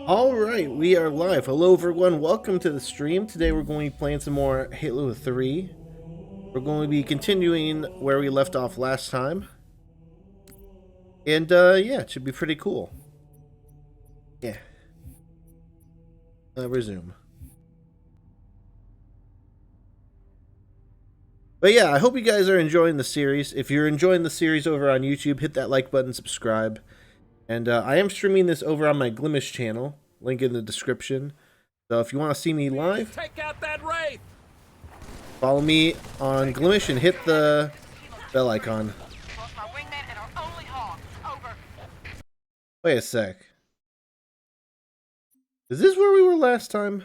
Alright, we are live. Hello everyone, welcome to the stream. Today we're going to be playing some more Halo 3. We're going to be continuing where we left off last time. And yeah, it should be pretty cool. Yeah. Resume. But yeah, I hope you guys are enjoying the series. If you're enjoying the series over on YouTube, hit that like button, subscribe. And I am streaming this over on my Glimmers channel. Link in the description. So if you want to see me live, take out that wraith. Follow me on Glimmers and hit the bell icon. Wait a sec. Is this where we were last time?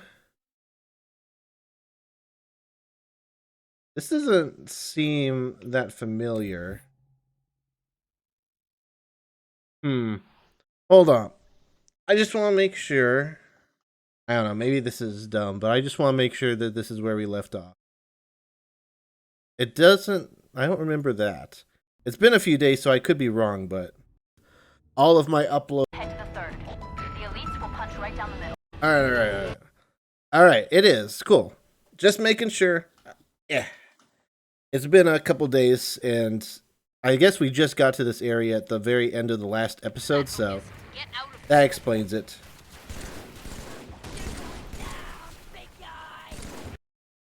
This doesn't seem that familiar. Hold on. I just want to make sure. I don't know, maybe this is dumb, but I just want to make sure that this is where we left off. It doesn't... I don't remember that. It's been a few days, so I could be wrong, but... all of my uploads... Head to the third. The elites will punch right down the middle. Alright. Alright, it is. Cool. Just making sure. Yeah. It's been a couple days, and I guess we just got to this area at the very end of the last episode, so that explains it.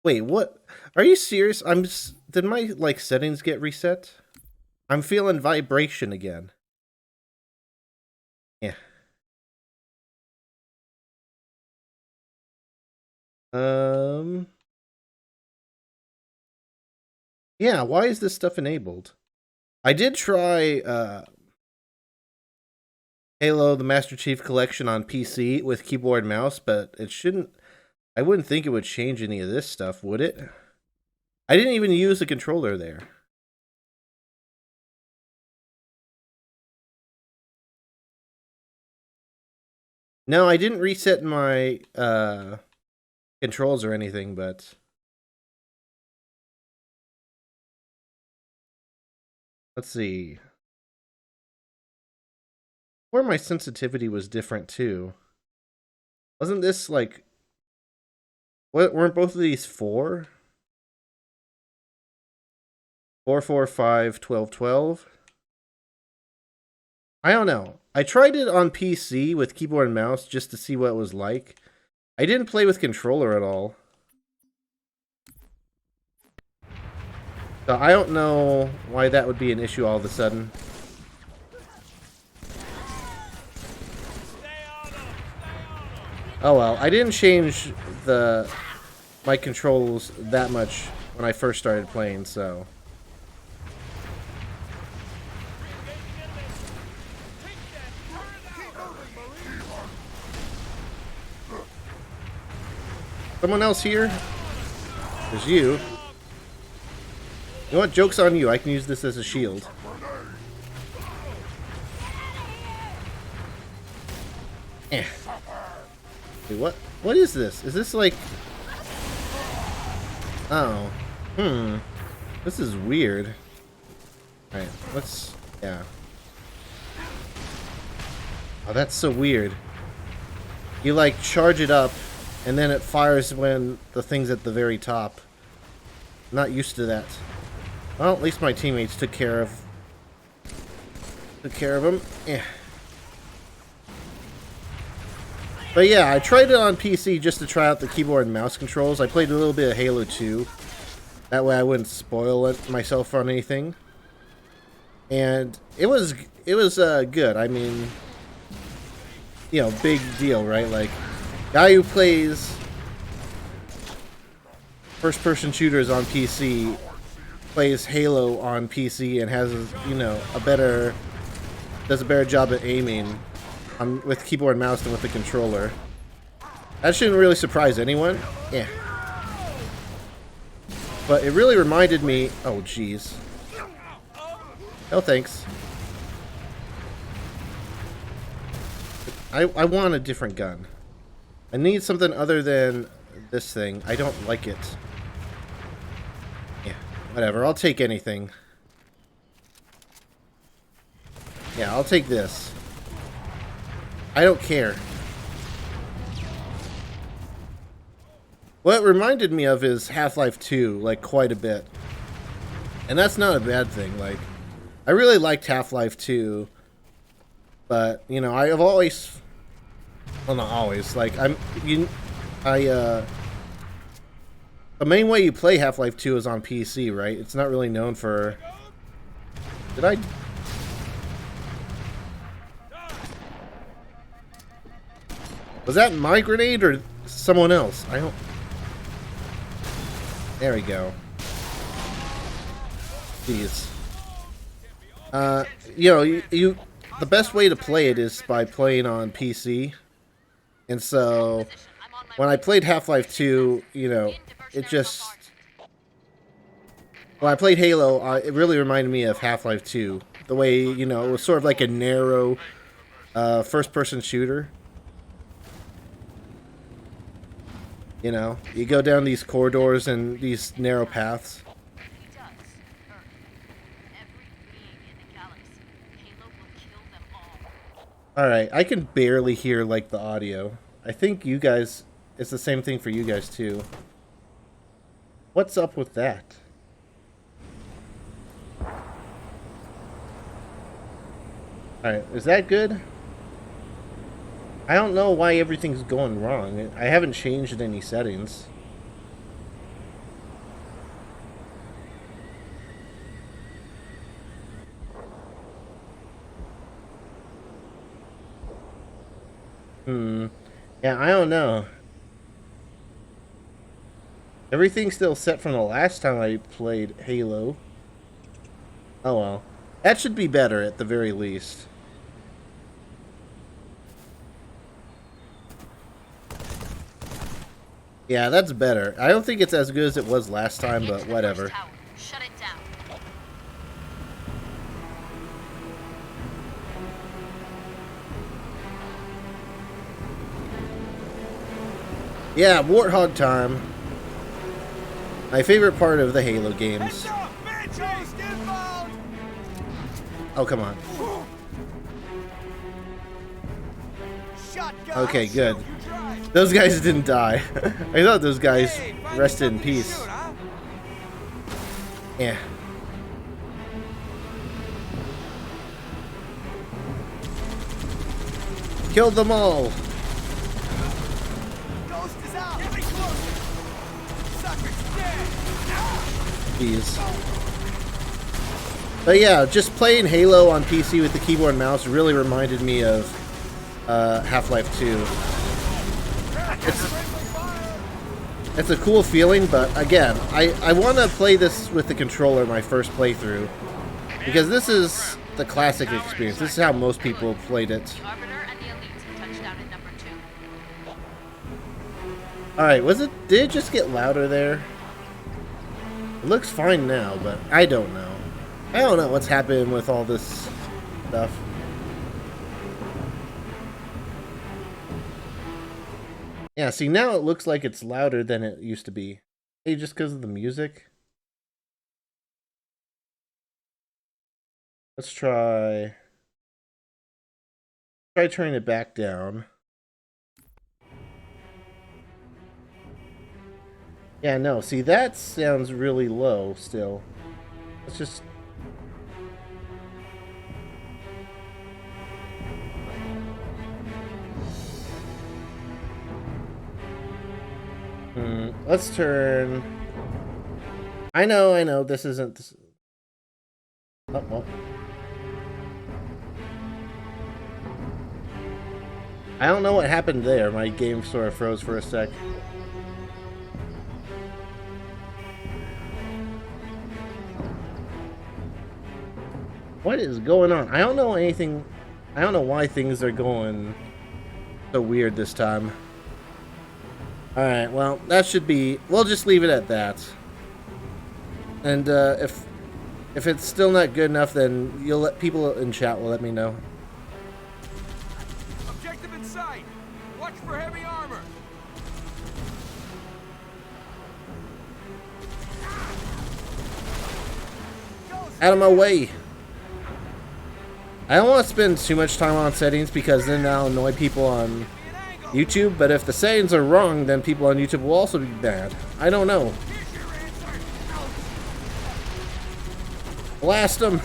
Wait, what? Are you serious? Did my, like, settings get reset? I'm feeling vibration again. Yeah. Yeah, why is this stuff enabled? I did try, Halo the Master Chief Collection on PC with keyboard and mouse, but it shouldn't... I wouldn't think it would change any of this stuff, would it? I didn't even use the controller there. No, I didn't reset my controls or anything, but... let's see. Or my sensitivity was different too. Wasn't this like... what, weren't both of these 4? 4, 4, 5, 12, 12? I don't know. I tried it on PC with keyboard and mouse just to see what it was like. I didn't play with controller at all. So I don't know why that would be an issue all of a sudden. Oh well, I didn't change my controls that much when I first started playing, so... someone else here? There's you. You know what? Joke's on you. I can use this as a shield. Eh. Wait, what? What is this? Is this like... oh. This is weird. Alright, let's... yeah. Oh, that's so weird. You, like, charge it up, and then it fires when the thing's at the very top. I'm not used to that. Well, at least my teammates took care of him. Yeah. But yeah, I tried it on PC just to try out the keyboard and mouse controls. I played a little bit of Halo 2. That way I wouldn't spoil it myself on anything. And it was good. I mean, you know, big deal, right? Like, guy who plays first-person shooters on PC plays Halo on PC and has, you know, does a better job at aiming with keyboard and mouse than with the controller. That shouldn't really surprise anyone. Yeah. But it really reminded me... oh, jeez. No thanks. I want a different gun. I need something other than this thing. I don't like it. Yeah, whatever. I'll take anything. Yeah, I'll take this. I don't care. What it reminded me of is Half-Life 2, like, quite a bit. And that's not a bad thing. Like, I really liked Half-Life 2, but, you know, I've always... Well, not always. Like, the main way you play Half-Life 2 is on PC, right? It's not really known for... Did I... Was that my grenade or someone else? I don't... There we go. Jeez. You know, the best way to play it is by playing on PC. And so, when I played Half-Life 2, you know, it just... When I played Halo, it really reminded me of Half-Life 2. The way, you know, it was sort of like a narrow first-person shooter. You know, you go down these corridors and these narrow paths. Alright, I can barely hear, like, the audio. I think you guys... It's the same thing for you guys, too. What's up with that? Alright, is that good? I don't know why everything's going wrong. I haven't changed any settings. Yeah, I don't know. Everything's still set from the last time I played Halo. Oh well. That should be better at the very least. Yeah, that's better. I don't think it's as good as it was last time, but whatever. Shut it down. Yeah, Warthog time. My favorite part of the Halo games. Oh, come on. Okay, good. Those guys didn't die. I thought those guys rested in peace. Yeah. Killed them all. Jeez. But yeah, just playing Halo on PC with the keyboard and mouse really reminded me of Half-Life 2. It's a cool feeling, but again, I want to play this with the controller my first playthrough, because this is the classic experience. This is how most people played it. Alright, did it just get louder there? It looks fine now, but I don't know. I don't know what's happening with all this stuff. Yeah, see, now it looks like it's louder than it used to be. Hey, just because of the music? Let's try turning it back down. Yeah, no, see, that sounds really low still. Let's just... Let's turn... I know, this isn't... This... Oh, well. I don't know what happened there. My game sort of froze for a sec. What is going on? I don't know anything... I don't know why things are going so weird this time. Alright, well, that should be... We'll just leave it at that. And, if it's still not good enough, then you'll let... People in chat will let me know. Objective in sight! Watch for heavy armor! Out of my way! I don't want to spend too much time on settings because then that'll annoy people on YouTube, but if the settings are wrong, then people on YouTube will also be mad. I don't know. Here's your answer. Blast them!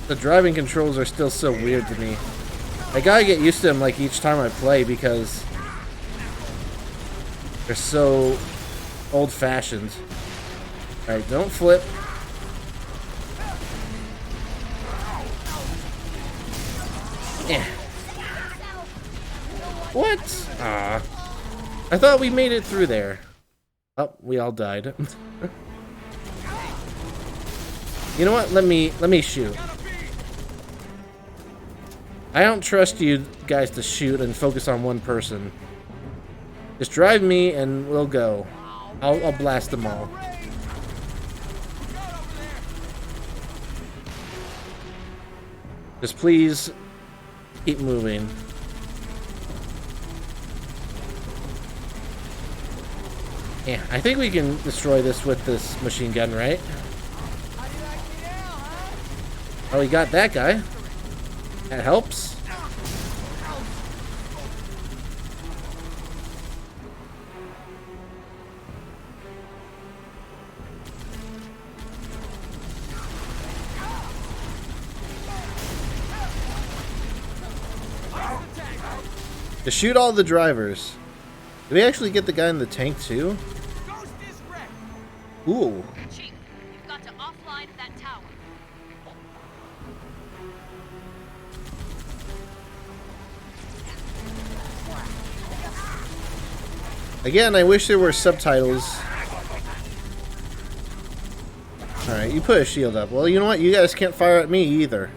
The driving controls are still so weird to me. I gotta get used to them like each time I play because they're so old-fashioned. Alright, don't flip. Yeah. What? Ah. I thought we made it through there. Oh, we all died. You know what? Let me shoot. I don't trust you guys to shoot and focus on one person. Just drive me and we'll go. I'll blast them all. Just please keep moving. Yeah, I think we can destroy this with this machine gun, right? Oh, we got that guy. That helps. To shoot all the drivers. Did we actually get the guy in the tank too? Ooh. Chief, you've got to offline that tower. Again, I wish there were subtitles. Alright, you put a shield up. Well, you know what? You guys can't fire at me either.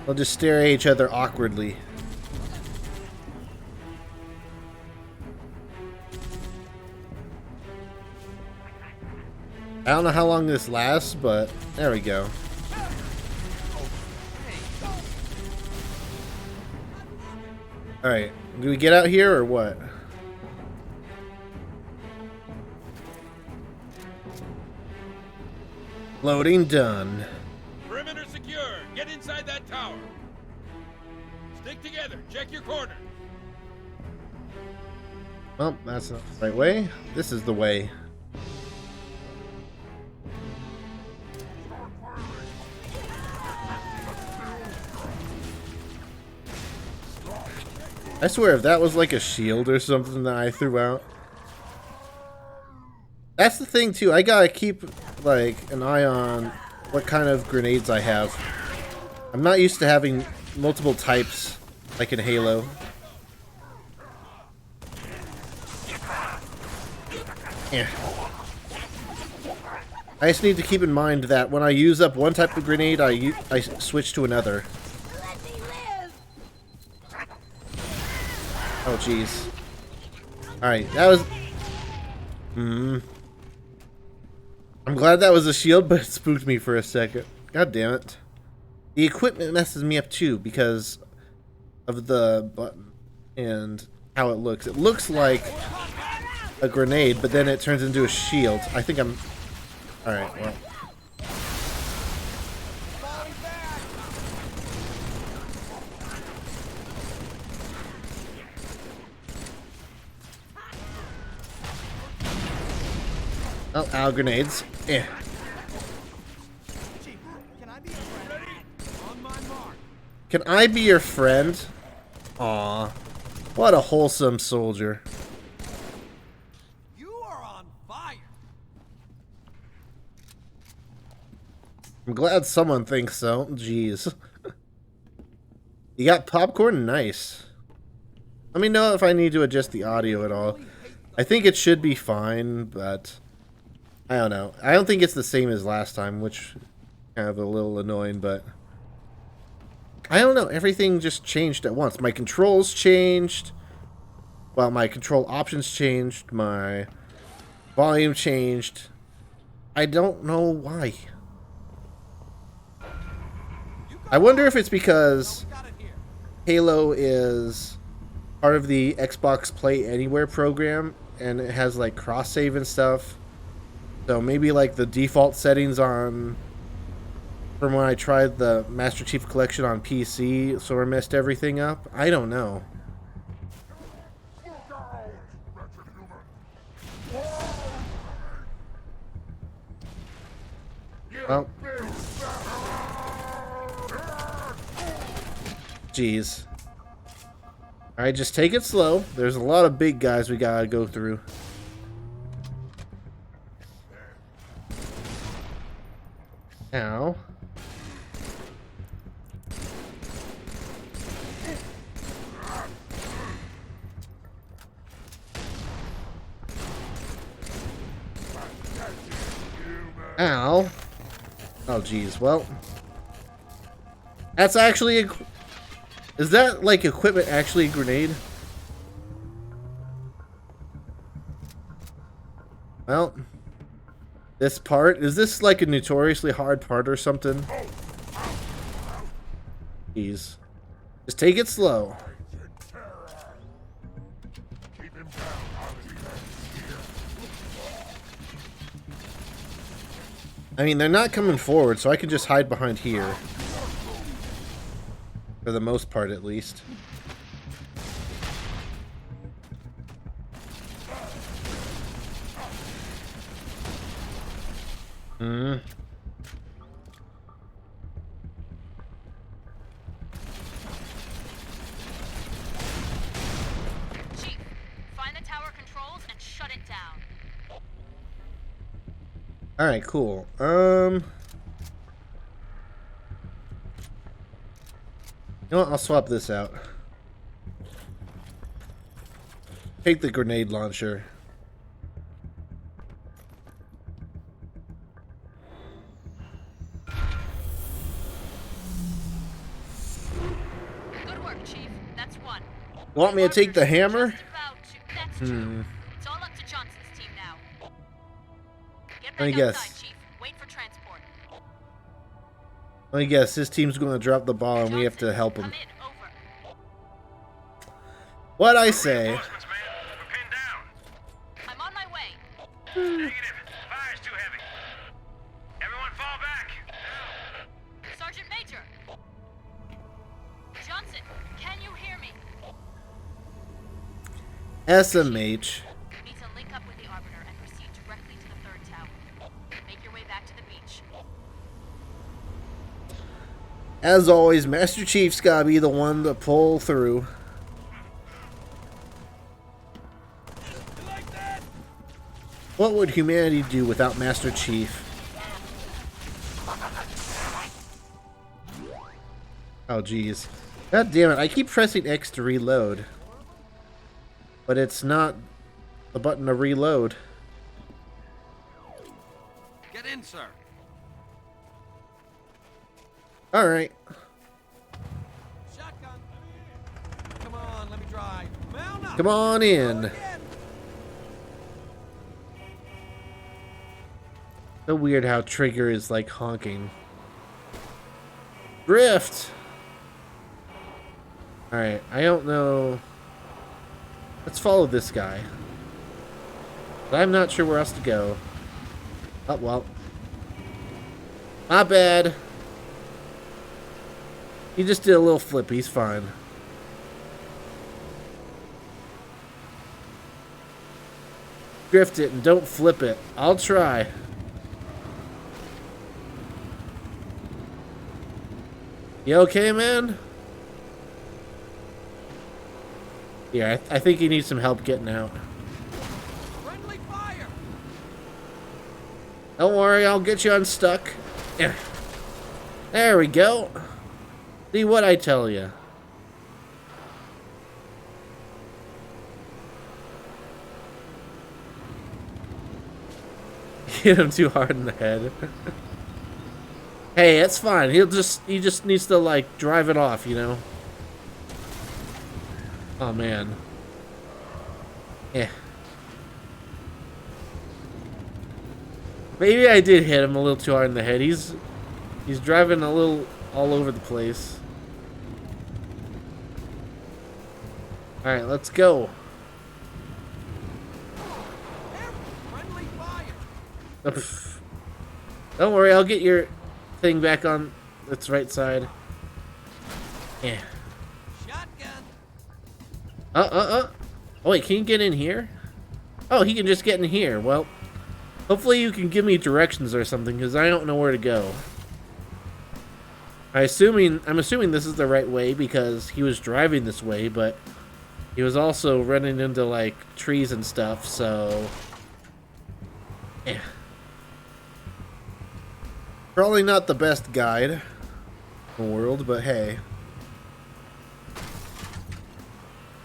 We'll just stare at each other awkwardly. I don't know how long this lasts, but there we go. Alright, do we get out here or what? Loading done. Perimeter secure. Get inside that tower. Stick together. Check your corners. Well, that's not the right way. This is the way. I swear, if that was like a shield or something that I threw out. That's the thing too, I gotta keep like an eye on what kind of grenades I have. I'm not used to having multiple types like in Halo. Yeah. I just need to keep in mind that when I use up one type of grenade, I switch to another. Oh, jeez. Alright, that was... I'm glad that was a shield, but it spooked me for a second. God damn it. The equipment messes me up too, because of the button and how it looks. It looks like a grenade, but then it turns into a shield. I think I'm... Alright, well... Oh, ow, grenades. Yeah. Can I be your friend? Aw. What a wholesome soldier. You are on fire. I'm glad someone thinks so. Jeez. You got popcorn? Nice. Let me know if I need to adjust the audio at all. I think it should be fine, but... I don't know. I don't think it's the same as last time, which kind of a little annoying, but I don't know. Everything just changed at once. My controls changed. Well, my control options changed. My volume changed. I don't know why. I wonder if it's because Halo is part of the Xbox Play Anywhere program, and it has like cross save and stuff. So maybe like the default settings on from when I tried the Master Chief Collection on PC sort of messed everything up. I don't know. Well, jeez. Alright, just take it slow. There's a lot of big guys we gotta go through. Ow. Ow. Oh, geez. Well, that's actually a... Is that, like, equipment actually a grenade? Well, this part... Is this, like, a notoriously hard part or something? Jeez. Just take it slow. I mean, they're not coming forward, so I can just hide behind here. For the most part, at least. Hmm. Chief, find the tower controls and shut it down. Alright, cool. You know what? I'll swap this out. Take the grenade launcher. Good work, Chief. That's one. You want me to take the hammer? Just about to- That's two. It's all up to Johnson's team now. Get Let me back guess. outside, Chief. Wait for transport. Let me guess. His team's going to drop the ball and we have to help him. Come in. Over. What'd I say? Reinforcements, man. We're pinned down. I'm on my way. Negative. Fire's too heavy. Everyone fall back. Sergeant Major. Johnson, can you hear me? SMH. Need to link up with the Arbiter and proceed directly to the third tower. Make your way back to the beach. As always, Master Chief's gotta be the one to pull through. You like that? What would humanity do without Master Chief? Oh, jeez. God damn it, I keep pressing X to reload. But it's not the button to reload. Get in, sir. Alright. Shotgun. Come on, let me drive. Mount up. Come on in. So weird how Trigger is like honking. Drift! Alright, I don't know. Let's follow this guy. But I'm not sure where else to go. Oh, well. My bad. He just did a little flip. He's fine. Drift it and don't flip it. I'll try. You okay, man? Yeah, I think he needs some help getting out. Friendly fire. Don't worry, I'll get you unstuck. There we go. See what I tell you. Hit him too hard in the head. Hey, it's fine. He just needs to like drive it off, you know. Oh man. Yeah. Maybe I did hit him a little too hard in the head. He's driving a little all over the place. All right, let's go. Don't worry, I'll get your thing back on its right side. Yeah. Shotgun. Oh, wait, can you get in here? Oh, he can just get in here. Well, hopefully you can give me directions or something, because I don't know where to go. I'm assuming this is the right way, because he was driving this way, but he was also running into, like, trees and stuff, so... Yeah. Probably not the best guide in the world, but hey.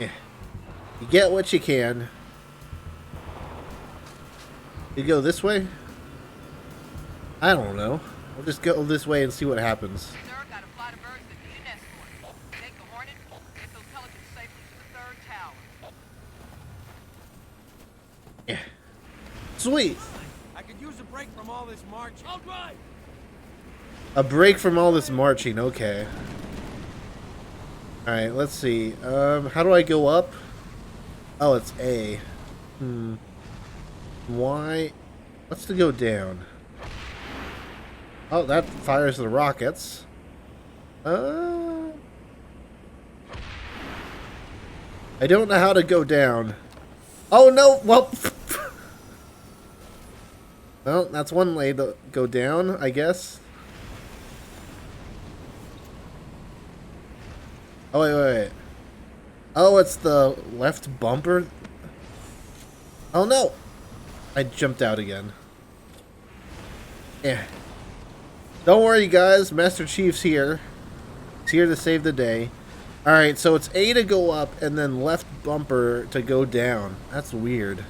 Yeah. You get what you can. You go this way? I don't know. We'll just go this way and see what happens. Sir, got a flight of birds that need an escort. Take the Hornet, get those pelicans safely to the third tower. Yeah. Sweet. I could use a break from all this marching. I'll drive. A break from all this marching, okay. Alright, let's see. How do I go up? Oh, it's A. Why? What's to go down? Oh, that fires the rockets. I don't know how to go down. Oh no! Well, well, that's one way to go down, I guess. Oh, wait. Oh, it's the left bumper? Oh, no! I jumped out again. Yeah. Don't worry, guys. Master Chief's here. He's here to save the day. Alright, so it's A to go up, and then left bumper to go down. That's weird.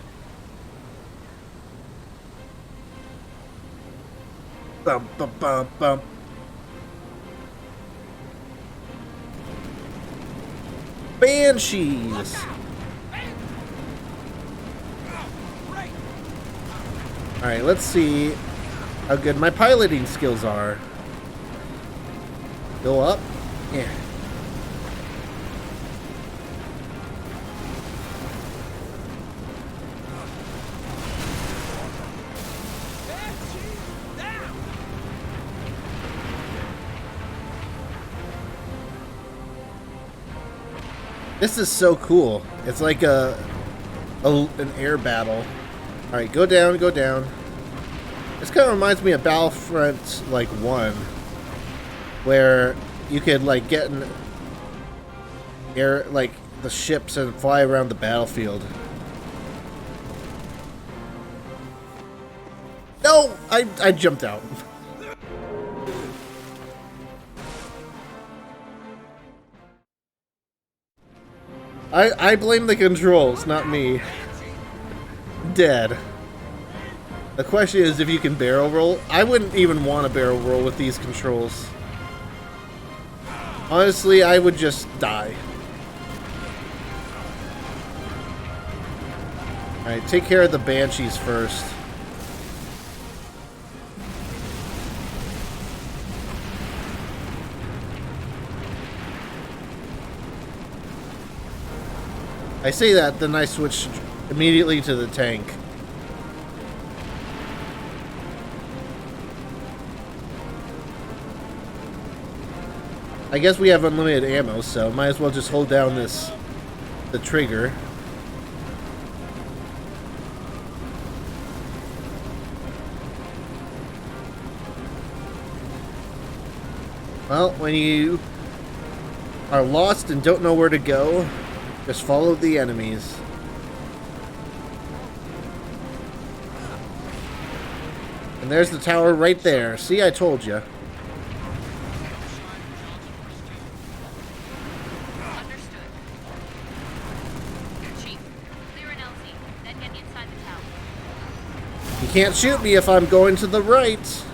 Bump, bump, bump, bump. Banshees! Alright, let's see how good my piloting skills are. Go up? Yeah. This is so cool. It's like an air battle. Alright, go down, go down. This kind of reminds me of Battlefront, like, 1. Where you could, like, get in air, like, the ships and fly around the battlefield. No! I jumped out. I blame the controls, not me. Dead. The question is if you can barrel roll. I wouldn't even want to barrel roll with these controls. Honestly, I would just die. Alright, take care of the Banshees first. I say that, then I switch immediately to the tank. I guess we have unlimited ammo, so might as well just hold down the trigger. Well, when you are lost and don't know where to go, just follow the enemies. And there's the tower right there. See, I told you. Understood. Chief, clear an LZ, then get inside the tower. You can't shoot me if I'm going to the right.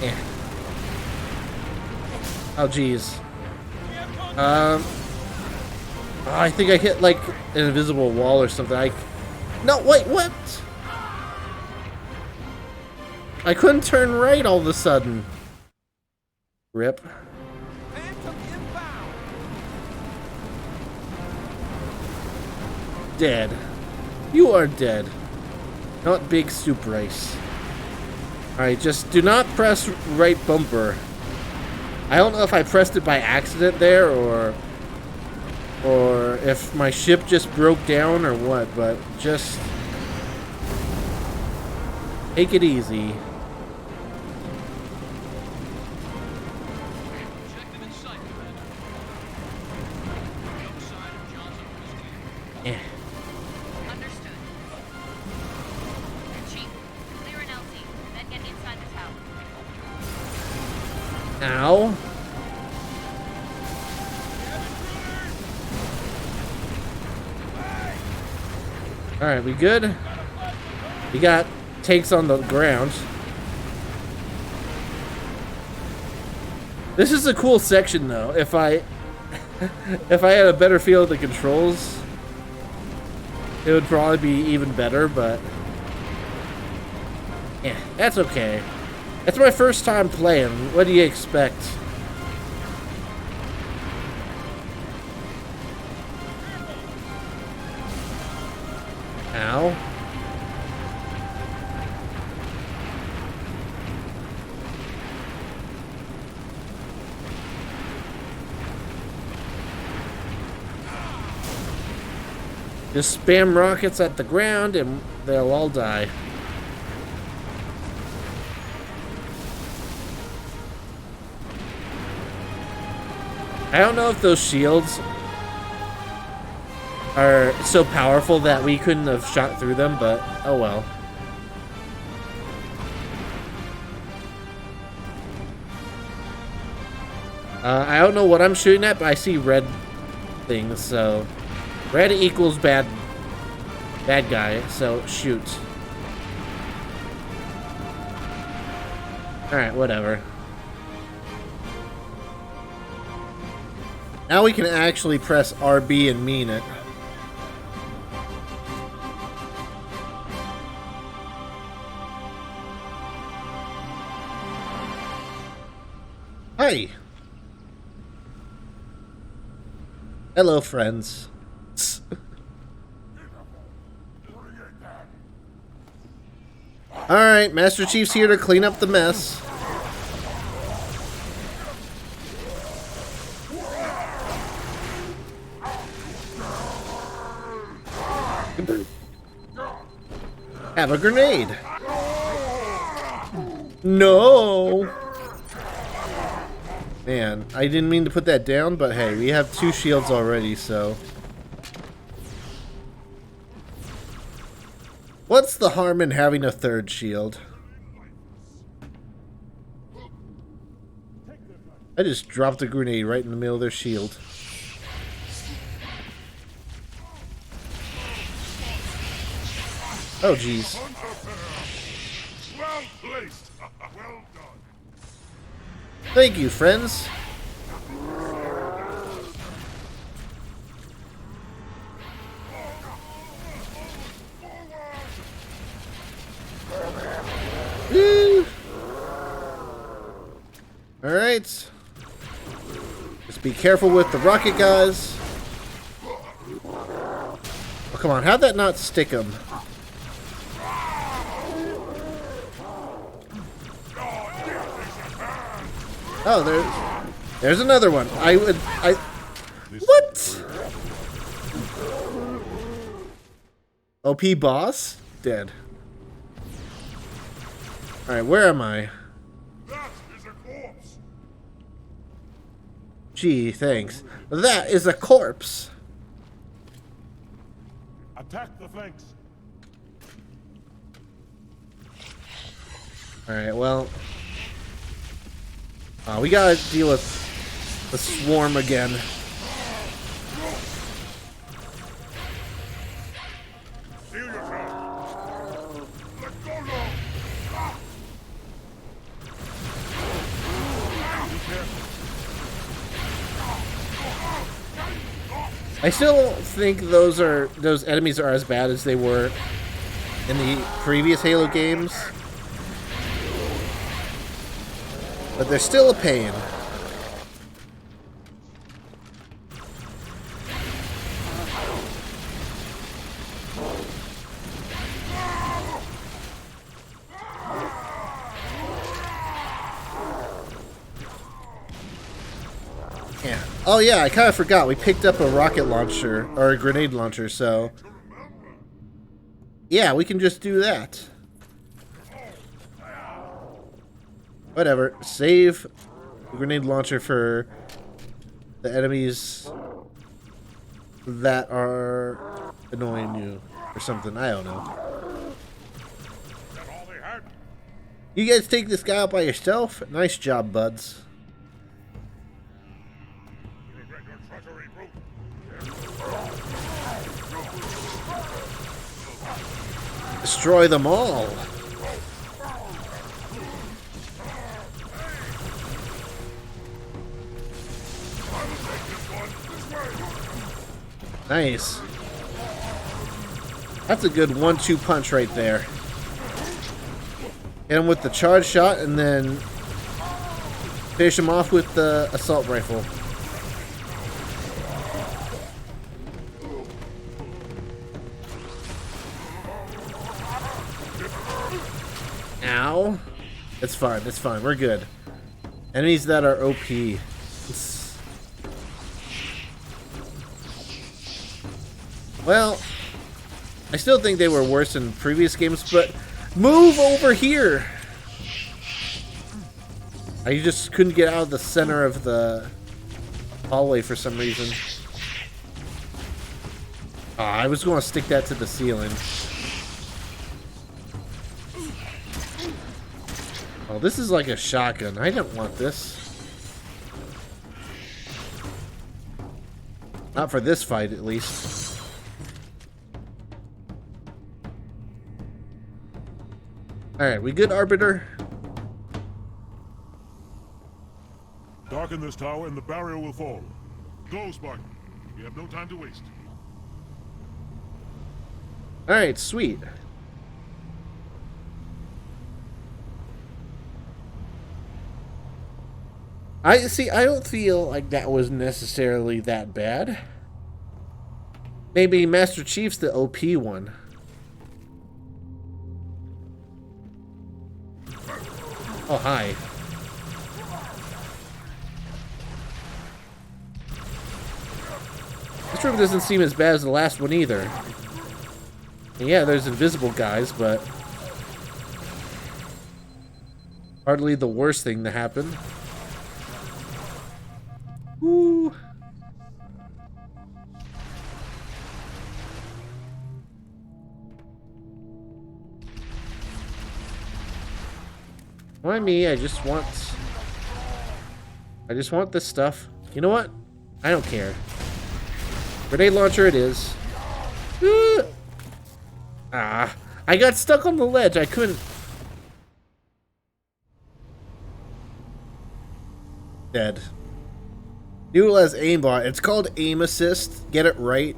Yeah. Oh, jeez. I think I hit, like, an invisible wall or something. No, wait, what? I couldn't turn right all of a sudden. Rip. Phantom inbound. Dead. You are dead. Not big soup rice. Alright, just do not press right bumper. I don't know if I pressed it by accident there or if my ship just broke down or what, but just take it easy. Objective in sight, Commander. The other side of Johnson is clear. Eh. Understood. Chief, clear an LZ, then get inside the tower. Ow. Alright, we good? We got tanks on the ground. This is a cool section though. If I had a better feel of the controls, it would probably be even better, but yeah, that's okay. That's my first time playing. What do you expect? Ow. Just spam rockets at the ground and they'll all die. I don't know if those shields are so powerful that we couldn't have shot through them, but oh well. I don't know what I'm shooting at, but I see red things, so red equals bad guy, so shoot. Alright, whatever. Now we can actually press RB and mean it. Hi. Hello, friends. Alright, Master Chief's here to clean up the mess. Have a grenade. No. Man, I didn't mean to put that down, but hey, we have 2 shields already, so. What's the harm in having a 3rd shield? I just dropped a grenade right in the middle of their shield. Oh, jeez. Well placed. Well done. Thank you, friends. Woo. All right. Just be careful with the rocket guys. Oh, come on. How'd that not stick him? Oh, there's another one. What? OP boss? Dead. Alright, where am I? That is a corpse. Gee, thanks. That is a corpse. Attack the flanks. Alright, well. We gotta deal with the swarm again. Seal yourself. Let go now. I still don't think those enemies are as bad as they were in the previous Halo games. But they're still a pain. Yeah. Oh yeah, I kind of forgot. We picked up a rocket launcher or a grenade launcher, so yeah, we can just do that. Whatever. Save the grenade launcher for the enemies that are annoying you or something. I don't know. That all they had? You guys take this guy out by yourself? Nice job, buds. You regret your treachery, brute. Destroy them all. Nice. That's a good 1-2 punch right there. Hit him with the charge shot and then finish him off with the assault rifle. Ow. It's fine, it's fine. We're good. Enemies that are OP. Well, I still think they were worse in previous games, but move over here! I just couldn't get out of the center of the hallway for some reason. Oh, I was going to stick that to the ceiling. Oh, this is like a shotgun. I don't want this. Not for this fight, at least. Alright, we good, Arbiter? Darken this tower and the barrier will fall. Go, Spartan. We have no time to waste. Alright, sweet. I don't feel like that was necessarily that bad. Maybe Master Chief's the OP one. Oh, hi. This room doesn't seem as bad as the last one either. And yeah, there's invisible guys, but hardly the worst thing to happen. Woo! Why me? I just want this stuff. You know what? I don't care. Grenade launcher it is. Ah, I got stuck on the ledge. I couldn't. Dead. Noodle has aimbot. It's called aim assist. Get it right.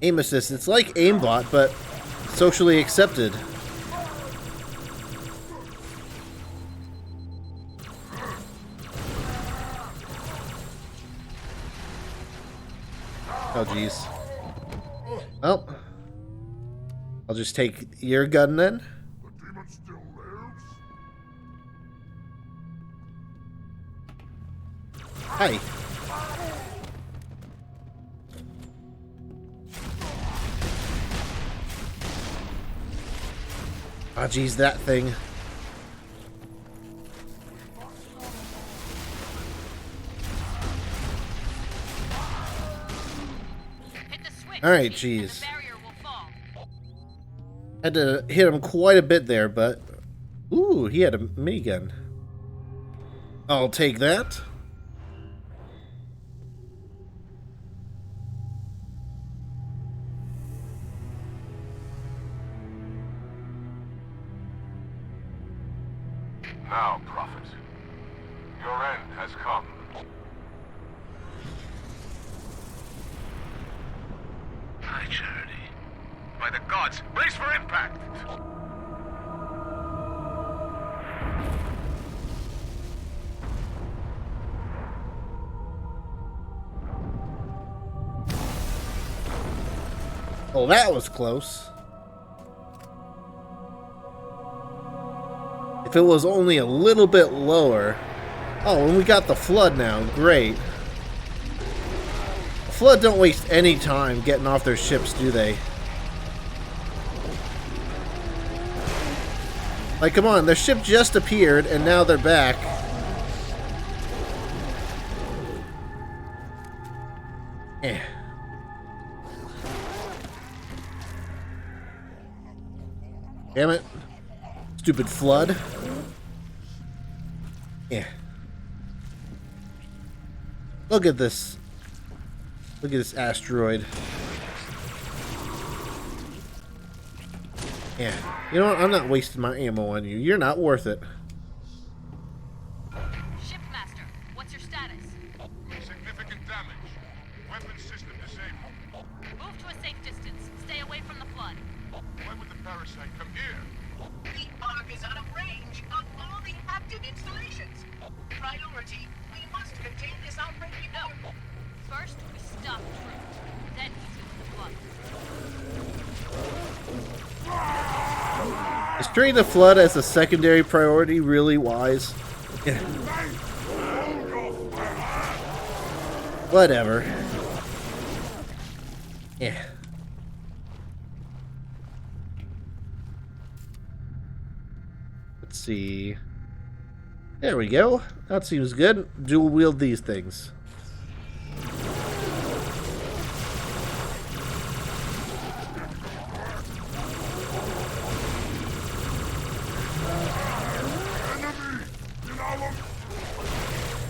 Aim assist. It's like aimbot, but socially accepted. Oh, jeez. Well, I'll just take your gun then. The demon still lives? Hi. Oh, geez, that thing. Hit the switch. All right, and jeez. the barrier will fall. Had to hit him quite a bit there, but... Ooh, he had a minigun. I'll take that. Now, Prophet, your end has come. High charity. By the gods, brace for impact! Oh, that was close. If it was only a little bit lower. Oh, and we got the flood now. Great. The flood don't waste any time getting off their ships, do they? Like, come on, their ship just appeared, and now they're back. Eh. Damn it. Stupid flood. Yeah. Look at this. Look at this asteroid. Yeah. You know what? I'm not wasting my ammo on you. You're not worth it. Shipmaster, what's your status? Significant damage. Weapon system disabled. Move to a safe distance. Stay away from the flood. Why would the parasite come here? The Ark is out of range of all the active installations. Priority, we must contain this outbreak No. before... First, we stop Troop. Then we deal with the flood. Is treating the flood as a secondary priority really wise? Yeah. Whatever. Yeah. Let's see. There we go. That seems good. Dual wield these things.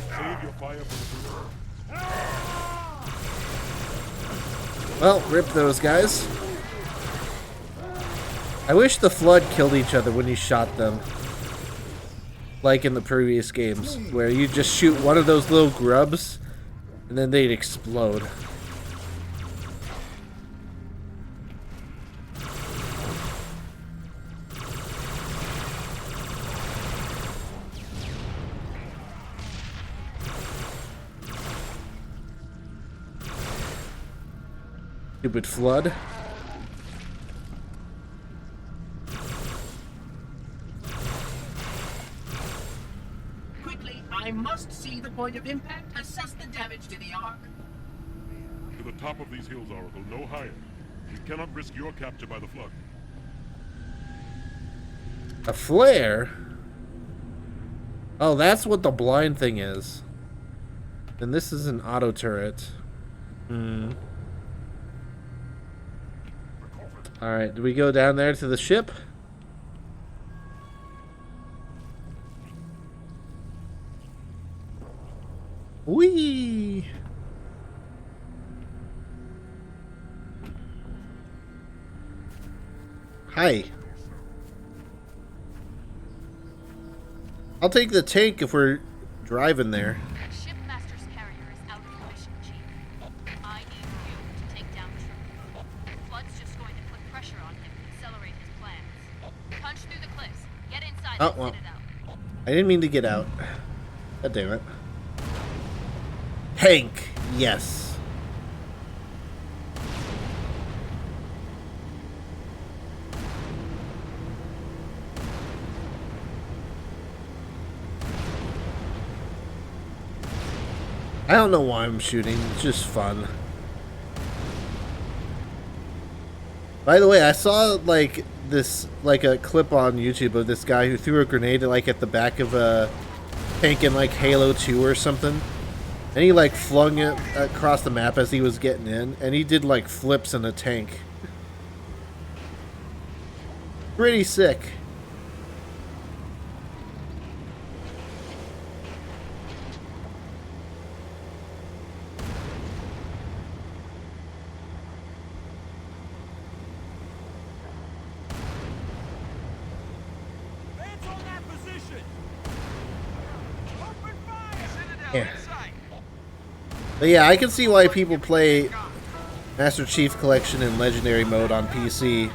Save your fire for the future. Well, rip those guys. I wish the flood killed each other when you shot them. Like in the previous games, where you just shoot one of those little grubs, and then they'd explode. Stupid flood. Quickly, I must see the point of impact, assess the damage to the Ark. To the top of these hills, Oracle, no higher. We cannot risk your capture by the flood. A flare? Oh, that's what the blind thing is. And this is an auto turret. Alright, do we go down there to the ship? Whee! Hi. I'll take the tank if we're driving there. Shipmaster's carrier is out of commission, Chief. I need you to take down Troop. The flood's just going to put pressure on him and accelerate his plans. Punch through the cliffs. Get inside Oh, and well. sit it out. I didn't mean to get out. God damn it. Tank, yes. I don't know why I'm shooting. It's just fun. By the way, I saw like this, like a clip on YouTube of this guy who threw a grenade like at the back of a tank in like Halo 2 or something, and he like flung it across the map as he was getting in, and he did like flips in a tank. Pretty sick. Hands on that position! Open fire! Citadel Yeah. in sight! But yeah, I can see why people play Master Chief Collection in Legendary mode on PC.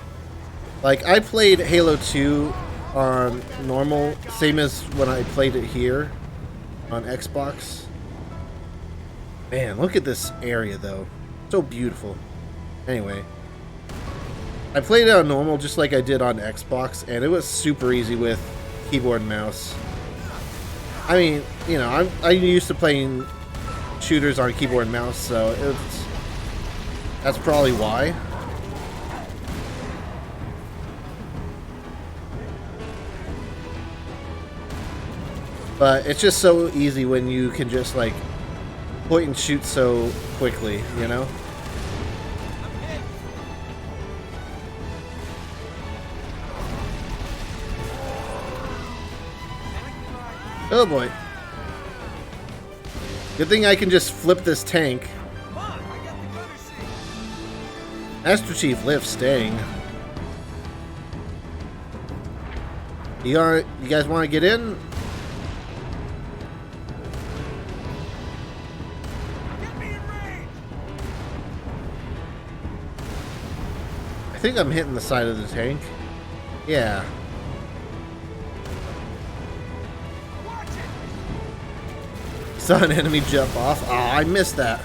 Like, I played Halo 2 on normal, same as when I played it here on Xbox. Man, look at this area, though. So beautiful. Anyway. I played it on normal just like I did on Xbox, and it was super easy with keyboard and mouse. I mean, you know, I'm used to playing shooters on keyboard and mouse, so that's probably why. But it's just so easy when you can just like point and shoot so quickly, you know? Oh boy. Good thing I can just flip this tank. Master Chief lift staying. You guys want to get in? I think I'm hitting the side of the tank. Yeah. Saw an enemy jump off. Oh, I missed that.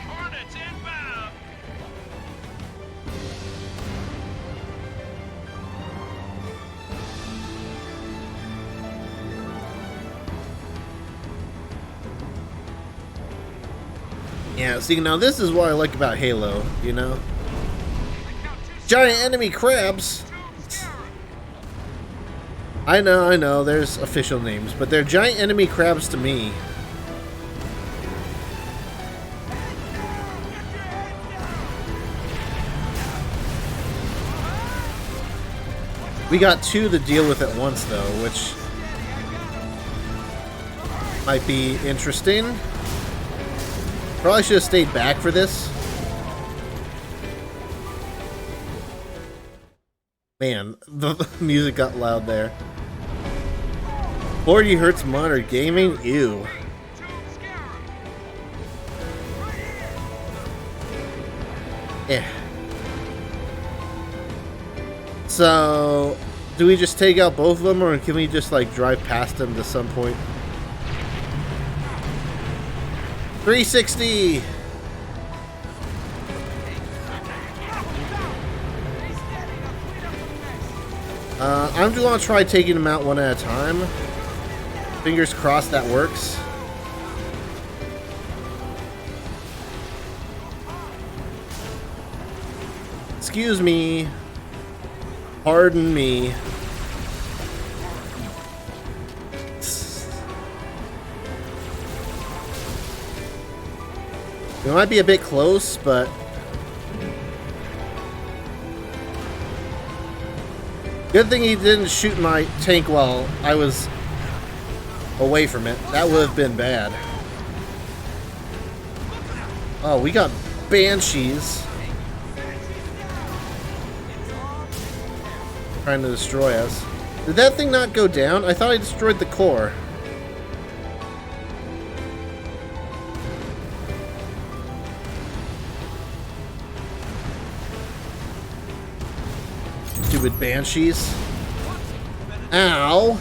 Hornets inbound. Yeah, see, now this is what I like about Halo, you know? Giant enemy crabs! I know, there's official names, but they're giant enemy crabs to me. We got two to deal with at once, though, which might be interesting. Probably should have stayed back for this. Man, the music got loud there. 40 hertz monitor gaming? Ew. Yeah. So, do we just take out both of them, or can we just like drive past them to some point? 360! I'm just gonna try taking them out one at a time. Fingers crossed that works. Excuse me. Pardon me. We might be a bit close, but good thing he didn't shoot my tank while I was away from it. That would have been bad. Oh, we got banshees trying to destroy us. Did that thing not go down? I thought I destroyed the core. Stupid banshees. Ow.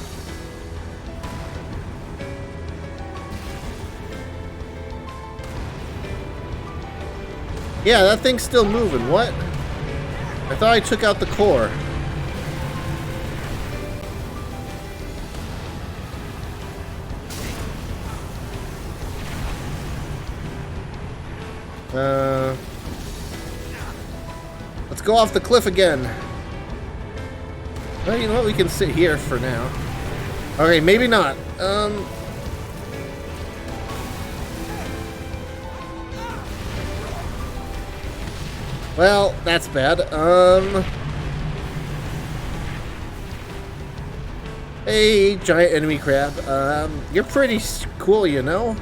Yeah, that thing's still moving. What? I thought I took out the core. Let's go off the cliff again. Well, you know what? We can sit here for now. Okay, maybe not. Well, that's bad. Hey, giant enemy crab. You're pretty cool, you know?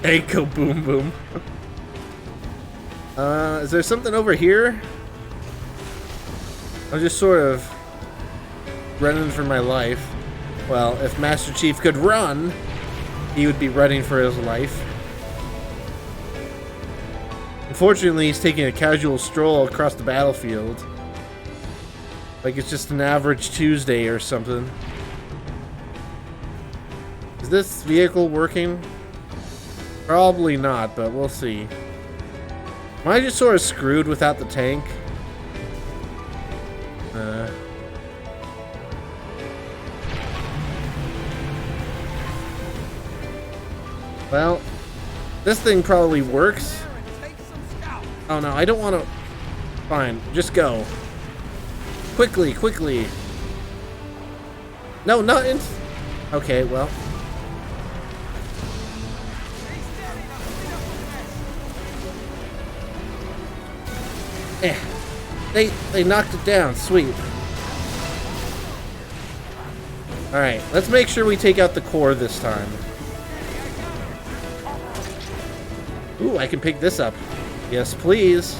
Echo boom boom. Is there something over here? I'm just sort of running for my life. Well, if Master Chief could run, he would be running for his life. Unfortunately, he's taking a casual stroll across the battlefield. Like it's just an average Tuesday or something. Is this vehicle working? Probably not, but we'll see. Am I just sort of screwed without the tank? Well, this thing probably works. Oh no, I don't want to. Fine, just go. Quickly, quickly. No, not in. Okay, well. They knocked it down. Sweet. All right, let's make sure we take out the core this time. Ooh, I can pick this up. Yes, please.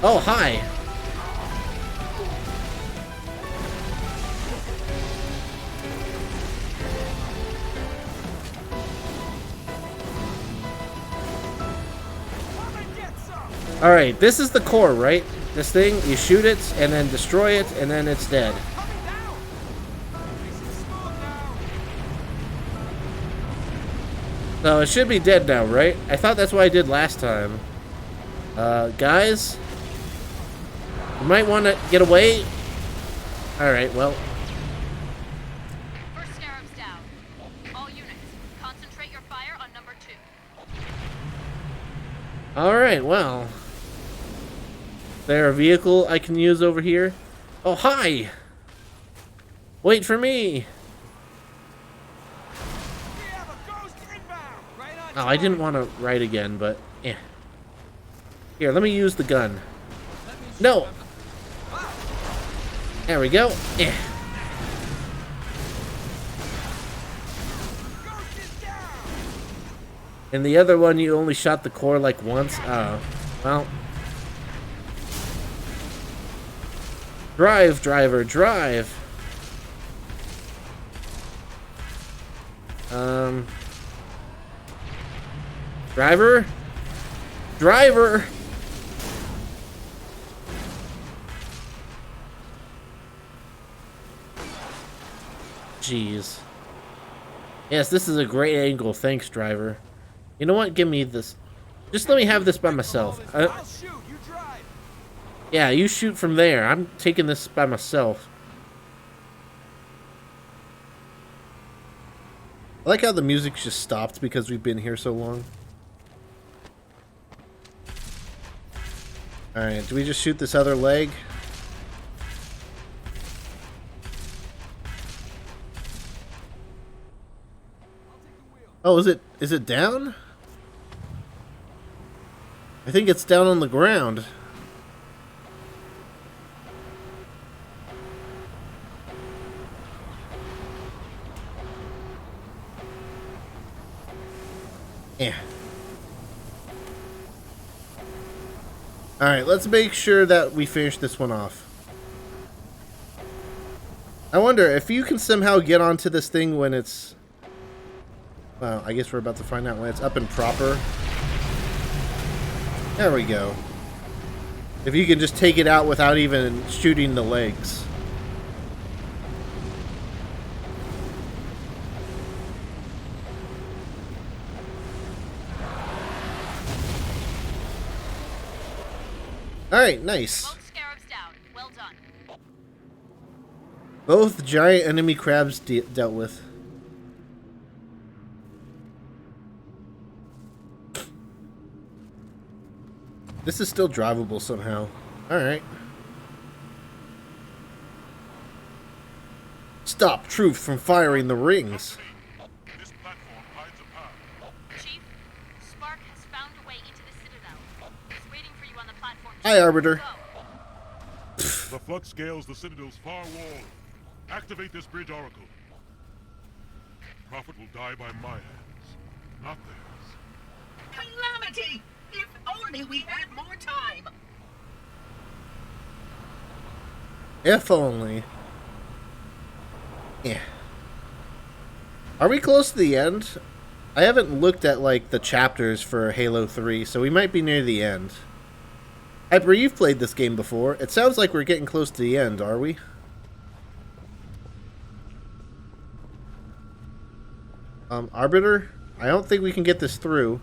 Oh, hi. Alright, this is the core, right? This thing, you shoot it, and then destroy it, and then it's dead. So it should be dead now, right? I thought that's what I did last time. Guys? You might want to get away. Alright, well. First Scarab's down. All units, concentrate your fire on number 2. Alright, well. Is there a vehicle I can use over here? Oh, hi! Wait for me! Oh, I didn't want to write again, but eh. Here, let me use the gun. No! There we go. Eh. And the other one, you only shot the core like once? Oh, well. Drive, driver, drive! Driver? Driver! Jeez. Yes, this is a great angle. Thanks, driver. You know what? Give me this. Just let me have this by myself. I'll shoot, you drive. Yeah, you shoot from there. I'm taking this by myself. I like how the music just stopped because we've been here so long. Alright, do we just shoot this other leg? Oh, is it down? I think it's down on the ground. Yeah. Alright, let's make sure that we finish this one off. I wonder if you can somehow get onto this thing when it's... Well, I guess we're about to find out when it's up and proper. There we go. If you can just take it out without even shooting the legs. Alright, nice. Both Scarabs down. Well done. Both giant enemy crabs dealt with. This is still drivable somehow. Alright. Stop Truth from firing the rings. This platform hides a path. Chief, Spark has found a way into the Citadel. He's waiting for you on the platform. Hi, Arbiter. Go. The flux scales the Citadel's far wall. Activate this bridge oracle. Prophet will die by my hands, not theirs. Calamity! If only we had more time! If only. Yeah. Are we close to the end? I haven't looked at, like, the chapters for Halo 3, so we might be near the end. Hyper, you've played this game before. It sounds like we're getting close to the end, are we? Arbiter? I don't think we can get this through.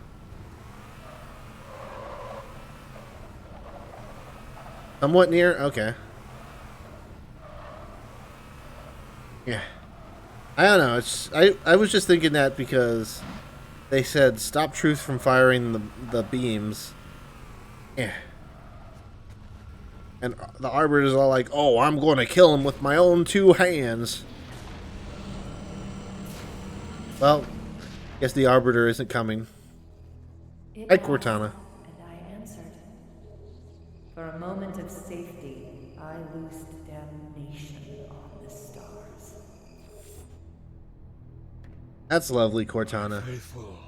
Somewhat near? Okay. Yeah. I don't know. It's I was just thinking that because they said stop Truth from firing the beams. Yeah. And the Arbiter's all like, oh, I'm going to kill him with my own 2 hands. Well, guess the Arbiter isn't coming. Hi, Cortana. And I answered. For a moment of safety, I loosed damnation on the stars. That's lovely, Cortana. Faithful,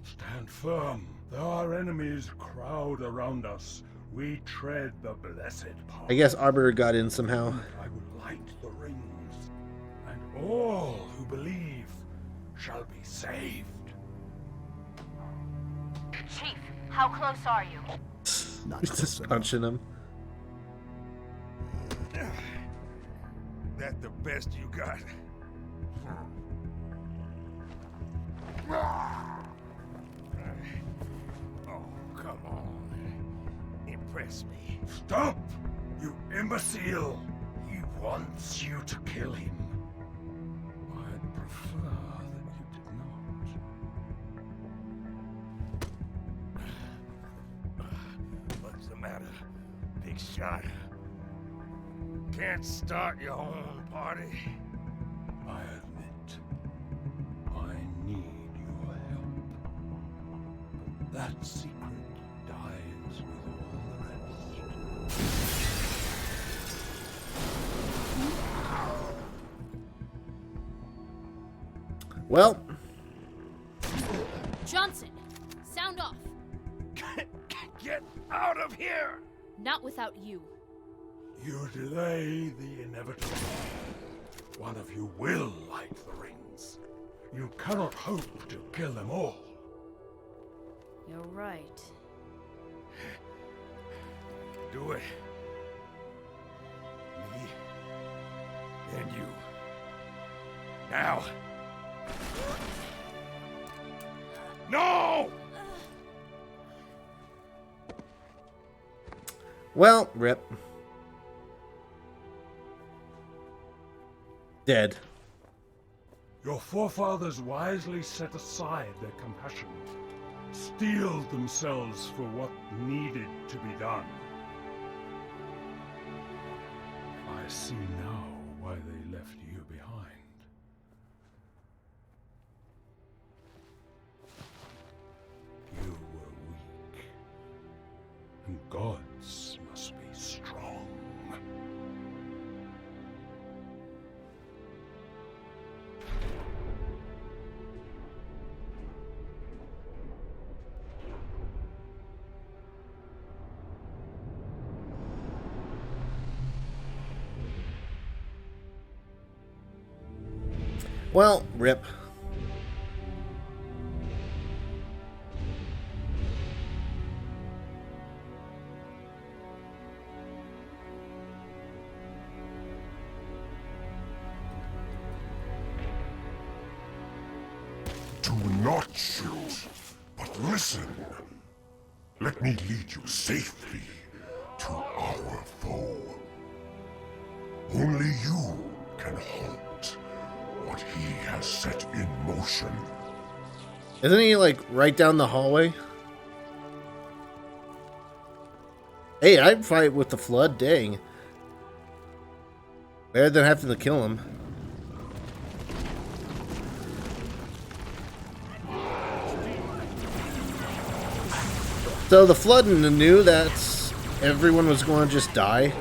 stand firm. There are enemies crowd around us. We tread the blessed path. I guess Arbiter got in somehow. I will light the rings, and all who believe shall be saved. Chief, how close are you? He's just punching him. That the best you got? Oh, come on. Impress me. Stop! You imbecile! He wants you to kill him. I'd prefer that you did not. What's the matter, big shot? Can't start your own party? I admit, I need your help. But that secret dies with all the rest. Well, Johnson, sound off. Get out of here! Not without you. You delay the inevitable. One of you will light the rings. You cannot hope to kill them all. You're right. Do it. Me. And you. Now. No! well, rip. Dead. Your forefathers wisely set aside their compassion, steeled themselves for what needed to be done. I see now why they left you behind. You were weak, and gods must be strong. Well, rip. Do not shoot, but listen. Let me lead you safely to our foe. Only you can halt what he has set in motion. Isn't he, like, right down the hallway? Hey, I'd fight with the Flood, dang. Better than having to kill him. So the Flood knew that everyone was going to just die.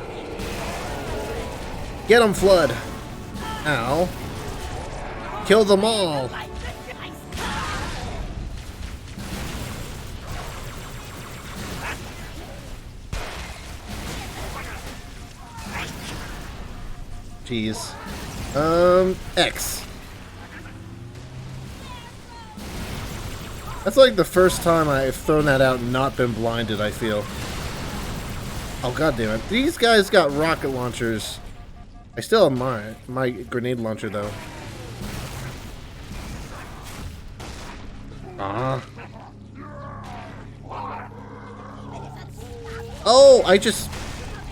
Get him, Flood! Ow. Kill them all! Jeez. X. That's like the first time I've thrown that out and not been blinded, I feel. Oh, god damn it. These guys got rocket launchers. I still have my grenade launcher, though. Oh,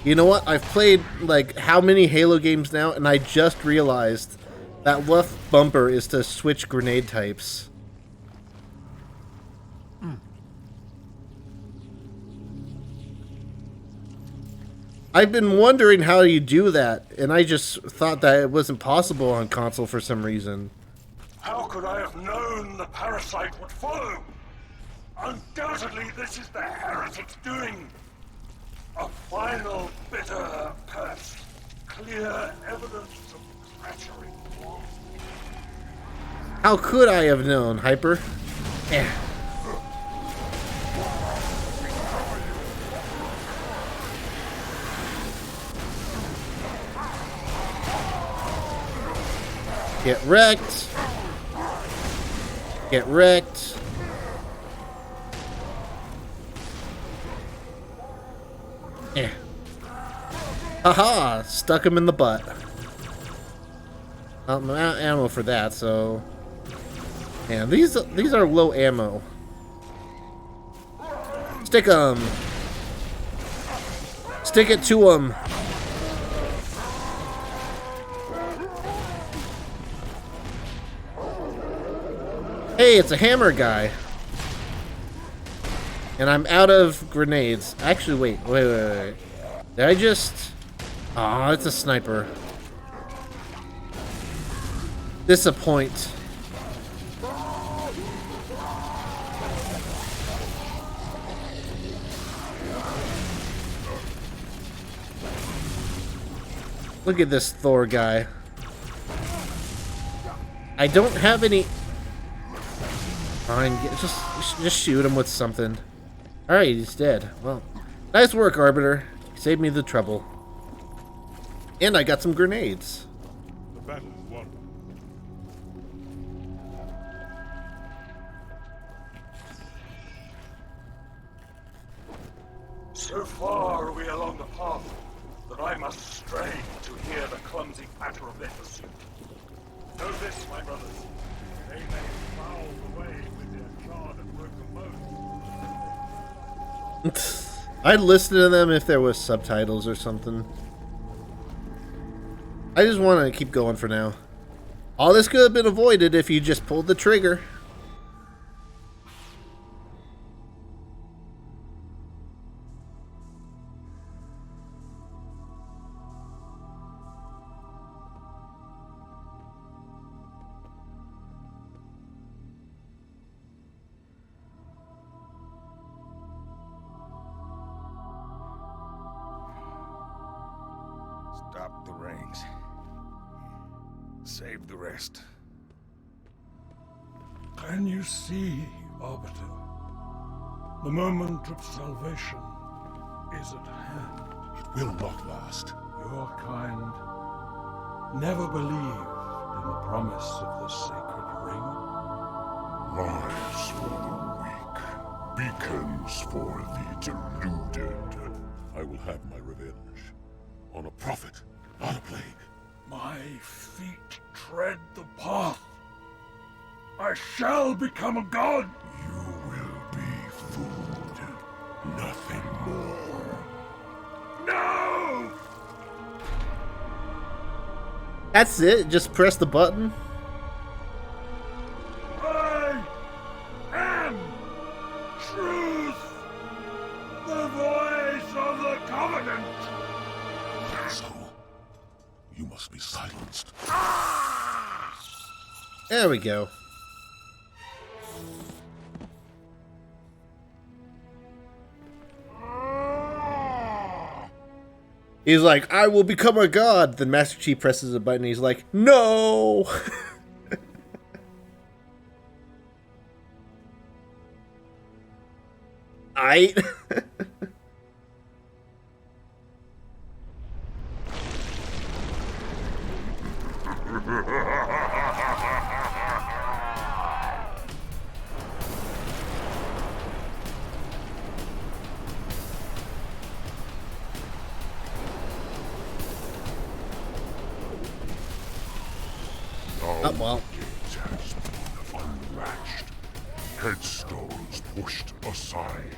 you know what? I've played, like, how many Halo games now, and I just realized that left bumper is to switch grenade types. I've been wondering how you do that, and I just thought that it wasn't possible on console for some reason. How could I have known the parasite would follow? Undoubtedly, this is the heretic's doing. A final bitter curse. Clear evidence of treachery. How could I have known, Hyper? Eh. Get wrecked. Get wrecked. Yeah. Haha! Stuck him in the butt. I'm out of ammo for that, so... Yeah, these are low ammo. Stick 'em. Stick it to 'em. Hey, it's a hammer guy. And I'm out of grenades. Actually, wait. Did I just... Aw, it's a sniper. Disappoint. Look at this Thor guy. I don't have any... Fine, just shoot him with something. Alright, he's dead. Well, nice work, Arbiter. You saved me the trouble. And I got some grenades. The battle is won. So far are we along the path that I must stray to hear the clumsy patter of their pursuit. Know this, my brothers. They may foul the way with their charred and broken bones. I'd listen to them if there was subtitles or something. I just want to keep going for now. All this could have been avoided if you just pulled the trigger. Stop the rings. Save the rest. Can you see, Arbiter? The moment of salvation is at hand. It will not last. Your kind never believed in the promise of the sacred ring. Lies for the weak, beacons for the deluded. I will have my revenge. On a prophet, not a plague. My feet tread the path. I shall become a god. You will be food, nothing more. No! That's it? Just press the button? I am truth, the voice of the covenant. So, you must be silenced. There we go. He's like, I will become a god. Then Master Chief presses a button and he's like, no! I. Oh, well. It has been unlatched. Headstones pushed aside.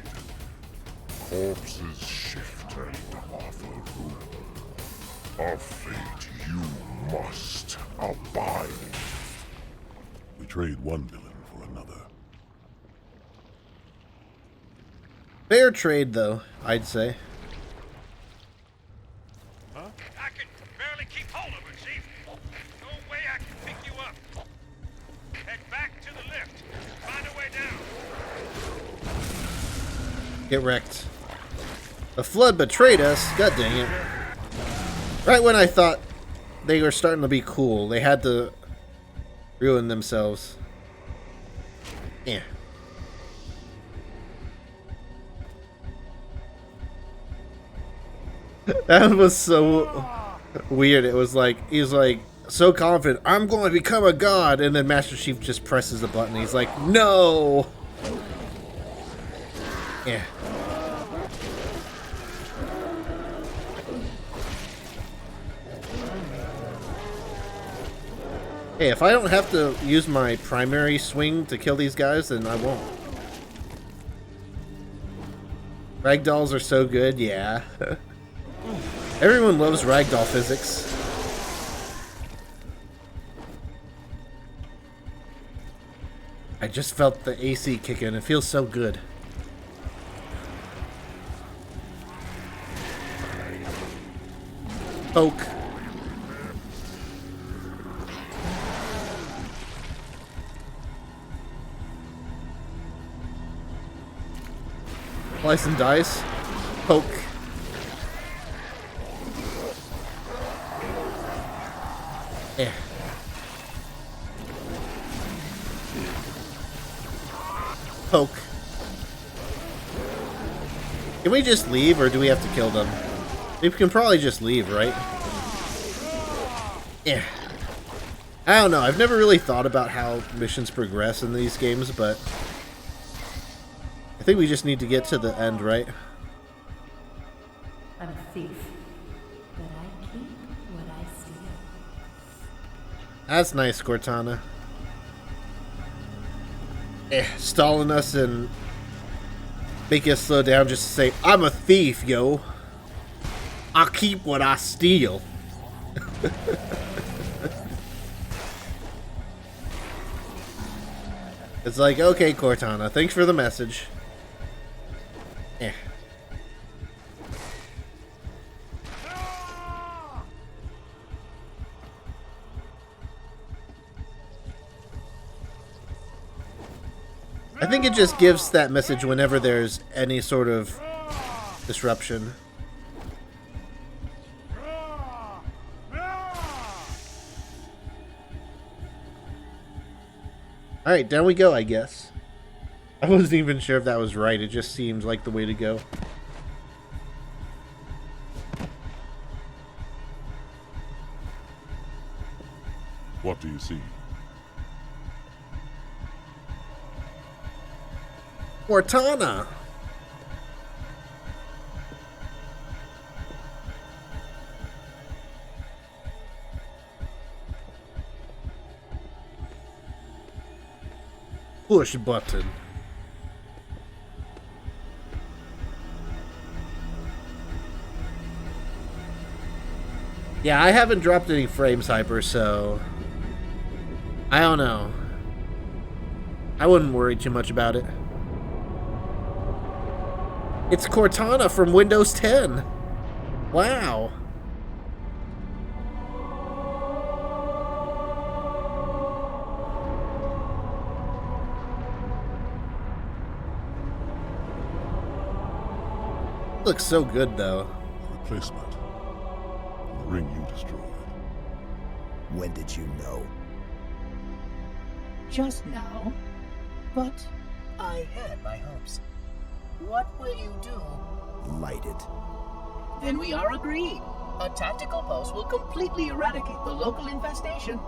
Corpses shift and offer room. A fate you must abide. We trade one villain for another. Fair trade, though, I'd say. I can barely keep hold of her, Chief. No way I can pick you up. Head back to the lift. Find a way down. Get wrecked. The flood betrayed us. God dang it. Right when I thought they were starting to be cool, they had to ruin themselves. Yeah. That was so weird. It was like, he's like so confident, I'm going to become a god, and then Master Chief just presses a button. He's like, no! Yeah. Hey, if I don't have to use my primary swing to kill these guys, then I won't. Ragdolls are so good, yeah. Everyone loves ragdoll physics. I just felt the AC kick in. It feels so good. Poke. Slice and dice. Poke. Yeah. Poke. Can we just leave, or do we have to kill them? We can probably just leave, right? Yeah. I don't know. I've never really thought about how missions progress in these games, but I think we just need to get to the end, right? I'm a thief, but I keep what I steal. That's nice, Cortana. Stalling us and making us slow down just to say, I'm a thief, yo. I keep what I steal. It's like, okay, Cortana, thanks for the message. Eh. I think it just gives that message whenever there's any sort of disruption. Alright, down we go, I guess. I wasn't even sure if that was right. It just seemed like the way to go. What do you see? Cortana! Push button. Yeah, I haven't dropped any frames, Hyper, so I don't know. I wouldn't worry too much about it. It's Cortana from Windows 10. Wow. Looks so good, though. A replacement. The ring you destroyed. When did you know? Just now. But I had my hopes. What will you do? Light it. Then we are agreed. A tactical post will completely eradicate the local infestation.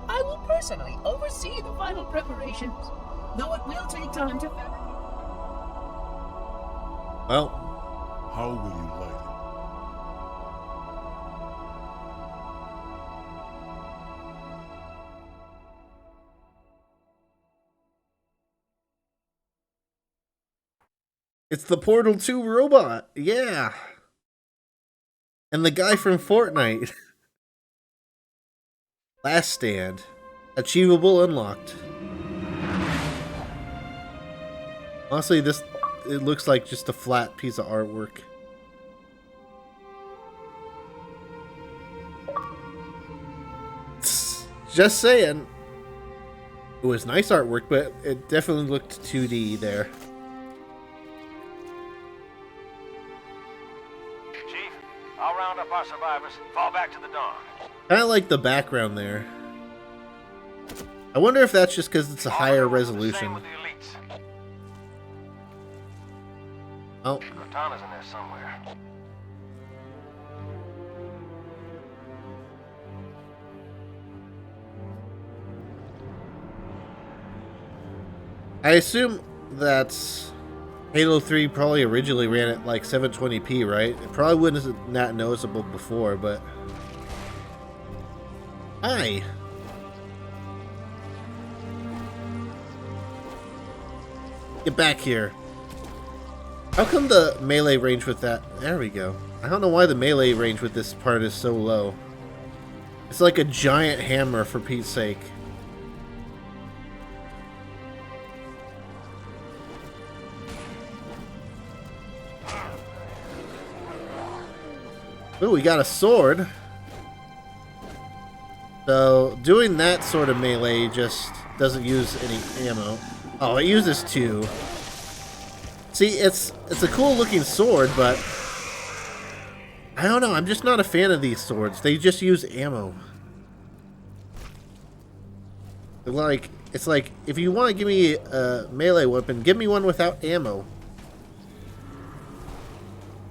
I will personally oversee the final preparations, though it will take time to fabricate. Well, How will you light It's the Portal 2 robot. Yeah. And the guy from Fortnite. Last Stand. Achievable unlocked. Honestly, it looks like just a flat piece of artwork. Just saying. It was nice artwork, but it definitely looked 2D there. Chief, I'll round up our survivors, fall back to the dawn. Kind of like the background there. I wonder if that's just because it's a higher resolution. Same with the elites. Oh, Cortana's in there somewhere. I assume that's Halo 3 probably originally ran at like 720p, right? It probably wouldn't have not noticeable before, but... Hi! Get back here. How come the melee range with that... There we go. I don't know why the melee range with this part is so low. It's like a giant hammer, for Pete's sake. Ooh, we got a sword. So, doing that sort of melee just doesn't use any ammo. Oh, it uses 2. See, it's a cool looking sword, but I don't know, I'm just not a fan of these swords. They just use ammo. It's like, if you want to give me a melee weapon, give me one without ammo.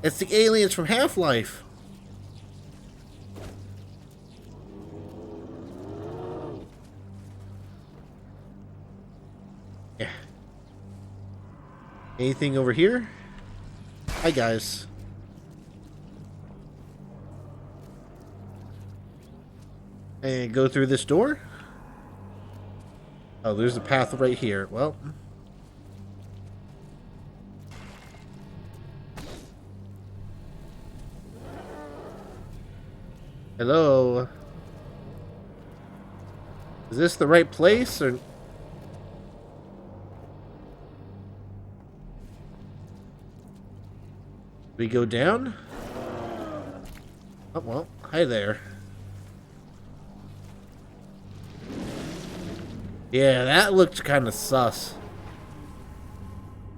It's the aliens from Half-Life. Yeah. Anything over here? Hi, guys. And go through this door? Oh, there's a path right here. Well. Hello? Is this the right place, or... We go down? Oh, well, hi there. Yeah, that looked kind of sus.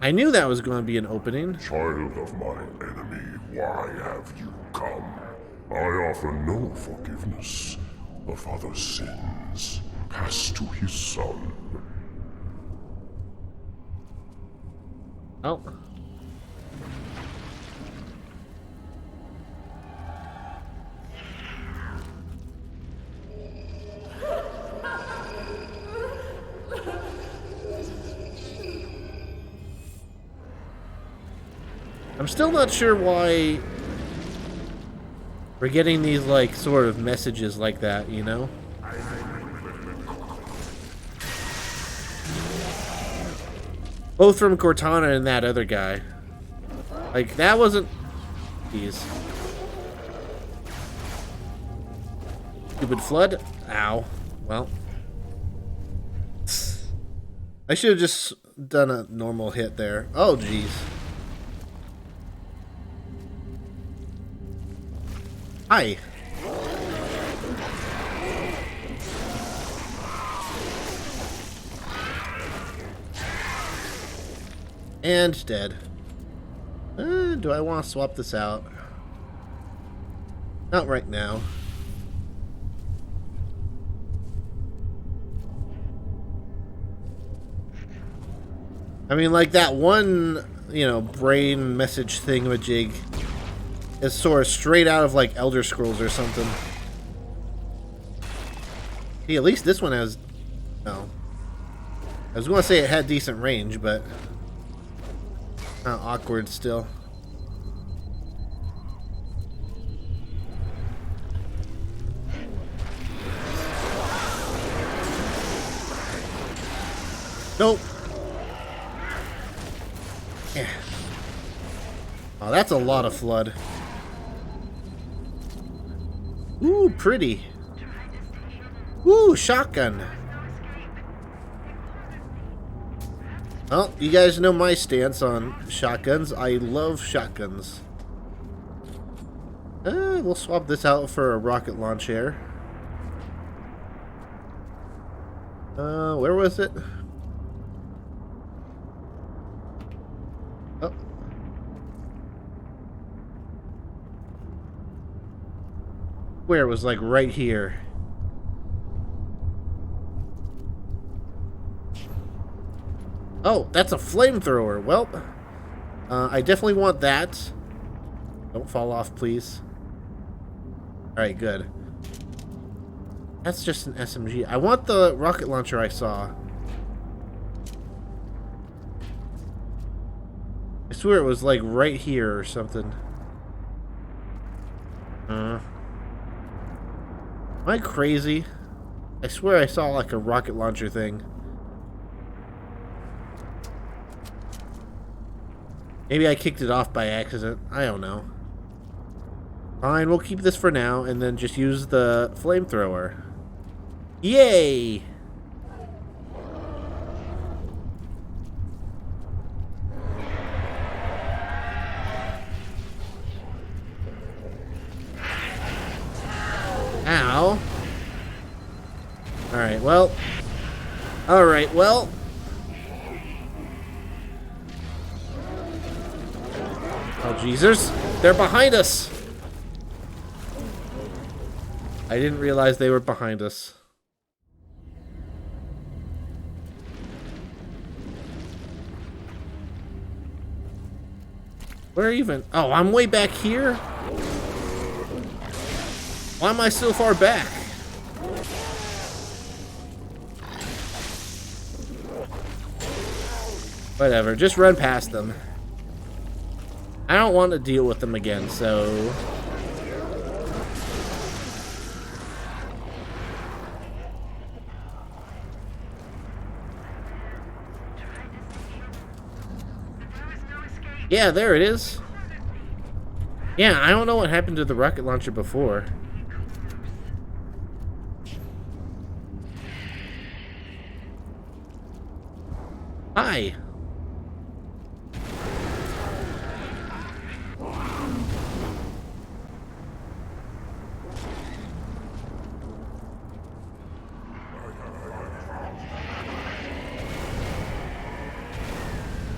I knew that was going to be an opening. Child of my enemy, why have you come? I offer no forgiveness. A father's sins pass to his son. Oh. I'm still not sure why we're getting these, like, sort of messages like that, you know? Both from Cortana and that other guy. Like, that wasn't... Jeez. Stupid flood? Ow. Well. I should have just done a normal hit there. Oh, jeez. Hi. And dead. Do I want to swap this out? Not right now. I mean, like that one, you know, brain message thingamajig is sort of straight out of like Elder Scrolls or something. See, at least this one has... No. I was going to say it had decent range, but... awkward still. Nope. Yeah. that's a lot of flood. Ooh, pretty. Ooh, shotgun. Well, you guys know my stance on shotguns. I love shotguns. We'll swap this out for a rocket launcher. Where was it? Oh. Where it was like right here. Oh, that's a flamethrower. Well, I definitely want that. Don't fall off, please. Alright, good. That's just an SMG. I want the rocket launcher I saw. I swear it was like right here or something. Am I crazy? I swear I saw like a rocket launcher thing. Maybe I kicked it off by accident. I don't know. Fine, we'll keep this for now and then just use the flamethrower. Yay! Ow. Alright, well. Alright, well. Oh, Jesus. They're behind us. I didn't realize they were behind us. Where even? Oh, I'm way back here? Why am I so far back? Whatever, just run past them. I don't want to deal with them again, so... Yeah, there it is. Yeah, I don't know what happened to the rocket launcher before. Hi.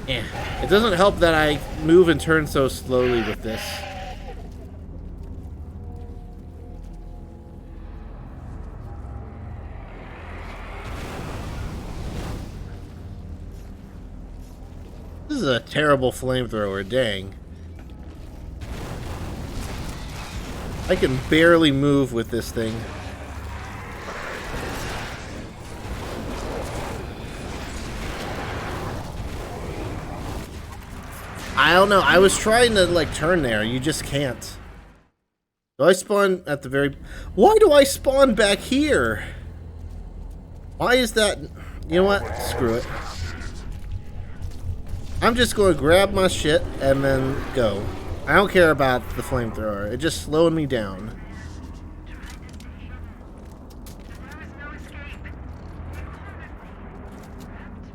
Yeah, it doesn't help that I move and turn so slowly with this. This is a terrible flamethrower, dang. I can barely move with this thing. I don't know. I was trying to, like, turn there. You just can't. Do I spawn at the very... Why do I spawn back here? Why is that... You know what? Screw it. I'm just going to grab my shit and then go. I don't care about the flamethrower. It just slowed me down.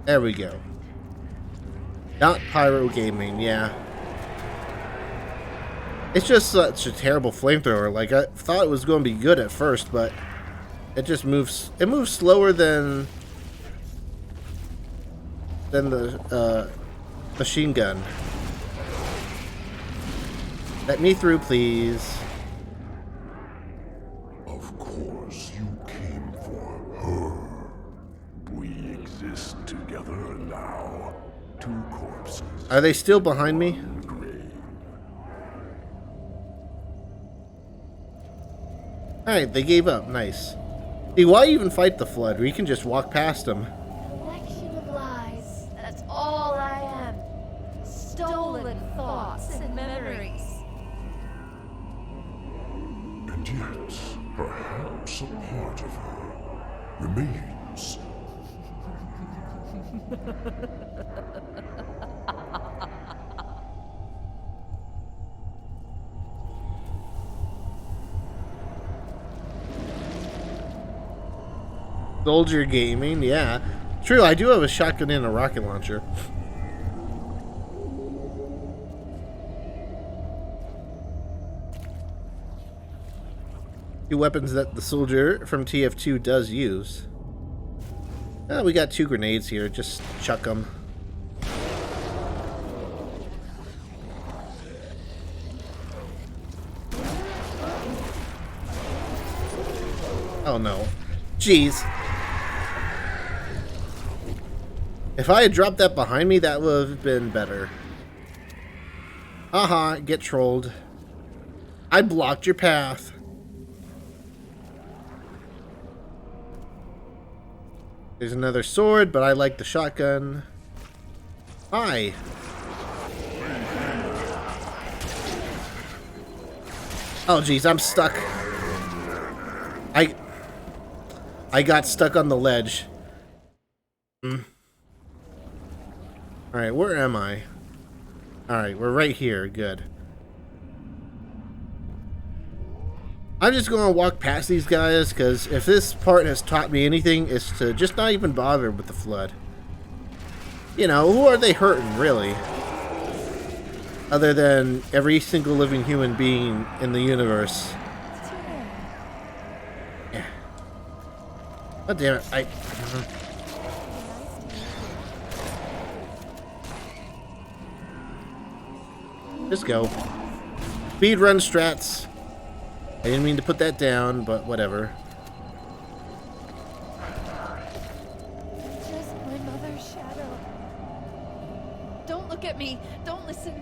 There we go. Not Pyro Gaming, yeah. It's just such a terrible flamethrower. Like, I thought it was going to be good at first, but it just moves... It moves slower than the machine gun. Let me through, please. Of course, you came for her. We exist together now. Two corpses. Are they still behind me? Alright, they gave up. Nice. See, why even fight the flood? We can just walk past them. Collection of lies. That's all I am. Stolen thoughts and memories. And yet, perhaps a part of her remains. Soldier gaming, yeah. True, I do have a shotgun and a rocket launcher. Two weapons that the soldier from TF2 does use. We got 2 grenades here. Just chuck them. Oh no. Jeez. If I had dropped that behind me, that would have been better. Haha, get trolled. I blocked your path. There's another sword, but I like the shotgun. Hi. Oh jeez, I'm stuck. I got stuck on the ledge. Alright, where am I? Alright, we're right here. Good. I'm just going to walk past these guys, because if this part has taught me anything, it's to just not even bother with the flood. You know, who are they hurting, really? Other than every single living human being in the universe. Yeah. God damn it, Just go. Speed run strats. I didn't mean to put that down, but whatever. Just my mother's shadow. Don't look at me. Don't listen.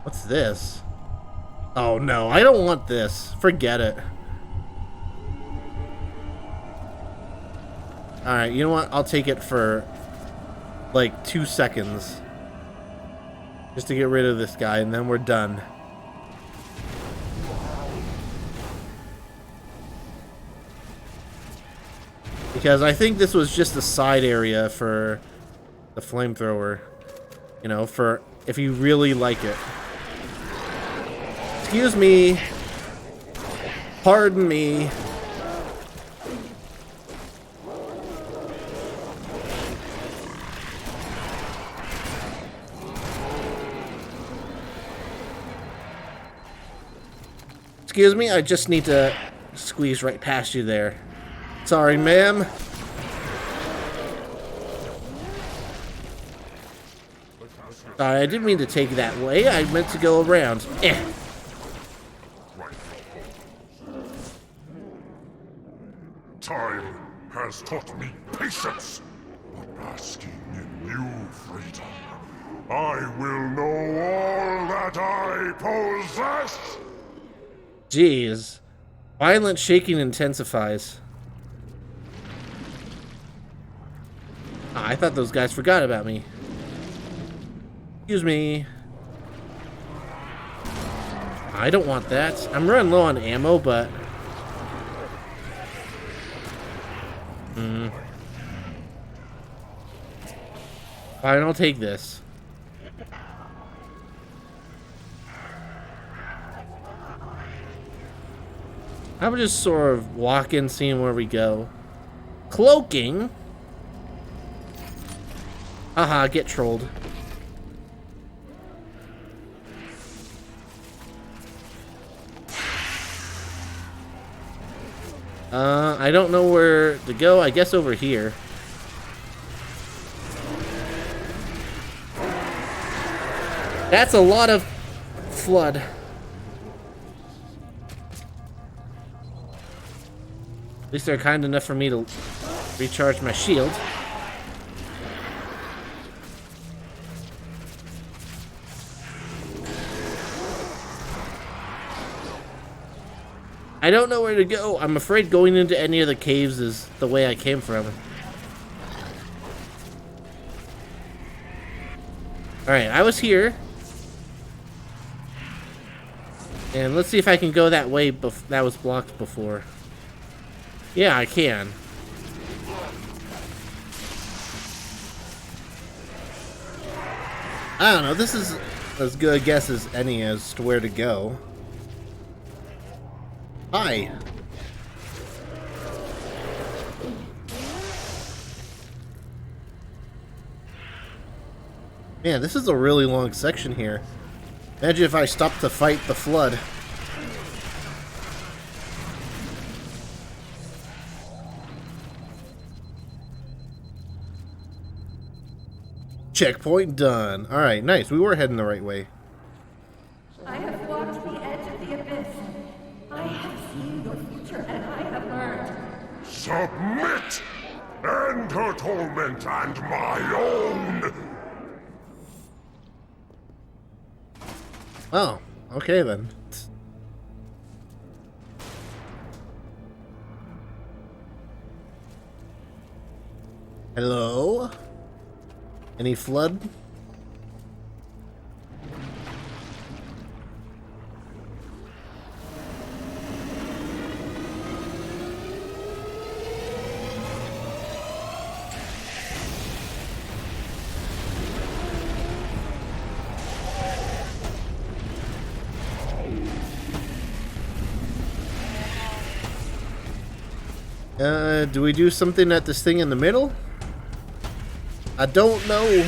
What's this? Oh no, I don't want this. Forget it. Alright, you know what? I'll take it for like 2 seconds. Just to get rid of this guy, and then we're done. Because I think this was just a side area for the flamethrower. You know, for if you really like it. Excuse me. Pardon me. Excuse me, I just need to squeeze right past you there. Sorry, ma'am. Sorry, I didn't mean to take that way. I meant to go around. Time has taught me patience, but basking in new freedom, I will know all that I possess. Jeez. Violent shaking intensifies. Ah, I thought those guys forgot about me. Excuse me. I don't want that. I'm running low on ammo, but... Fine, I'll take this. I would just sort of walk in, seeing where we go. Cloaking? Haha, get trolled. I don't know where to go. I guess over here. That's a lot of flood. At least they're kind enough for me to recharge my shield. I don't know where to go. I'm afraid going into any of the caves is the way I came from. Alright, I was here. And let's see if I can go that way that was blocked before. Yeah, I can. I don't know. This is as good a guess as any as to where to go. Hi. Man, this is a really long section here. Imagine if I stopped to fight the flood. Checkpoint done. Alright, nice. We were heading the right way. I have walked the edge of the abyss. I have seen your future, and I have learned. Submit! End her torment and my own! Oh, okay then. Hello? Any flood? Do we do something at this thing in the middle? I don't know.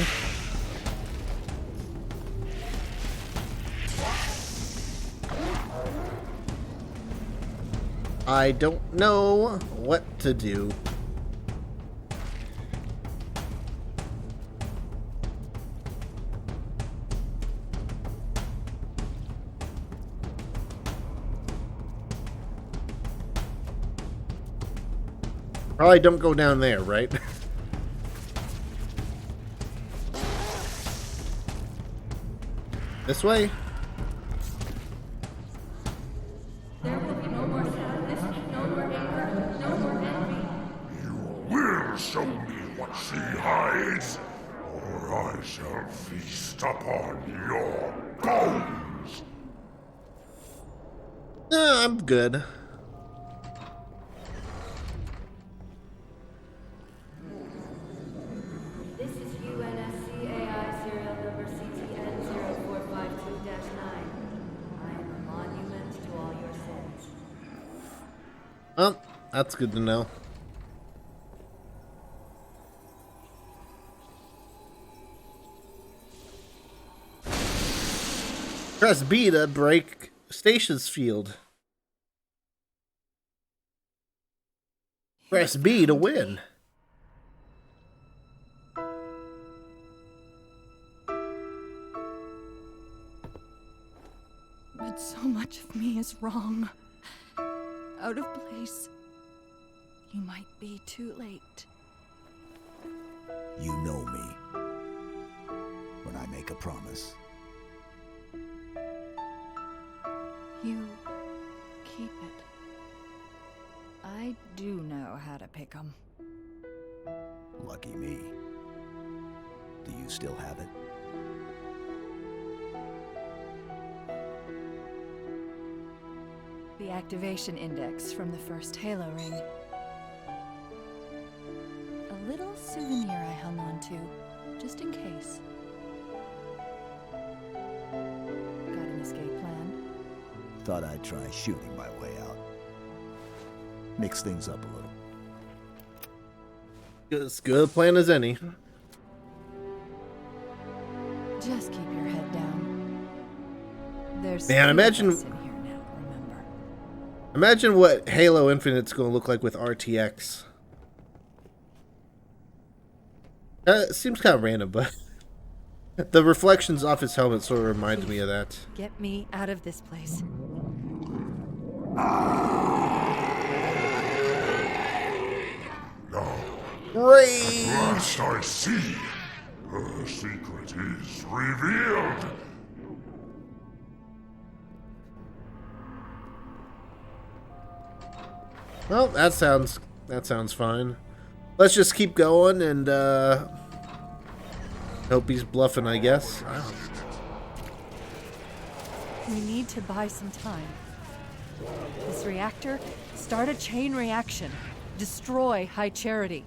I don't know what to do. Probably don't go down there, right? This way? There will be no more sadness, no more anger, no more envy. You will show me what she hides, or I shall feast upon your bones. No, I'm good. This is UNSCAI serial number CTN0452-9. I am a monument to all your sins. Oh, that's good to know. Press B to break stasis field. Press B to win. But so much of me is wrong. Out of place. You might be too late. You know me. When I make a promise. You keep it. I do know how to pick 'em. Lucky me. Do you still have it? The activation index from the first Halo ring. A little souvenir I hung on to, just in case. Got an escape plan? Thought I'd try shooting my way out. Mix things up a little. As good a plan as any. Just keep your head down. There's Man, imagine- us in here now, remember. Imagine what Halo Infinite's going to look like with RTX. It seems kind of random, but the reflections off his helmet sort of reminded me of that. Get me out of this place. Now, Rage! last I see, her secret is revealed. Well, that sounds fine. Let's just keep going and hope he's bluffing, I guess. We need to buy some time. This reactor, start a chain reaction. Destroy High Charity.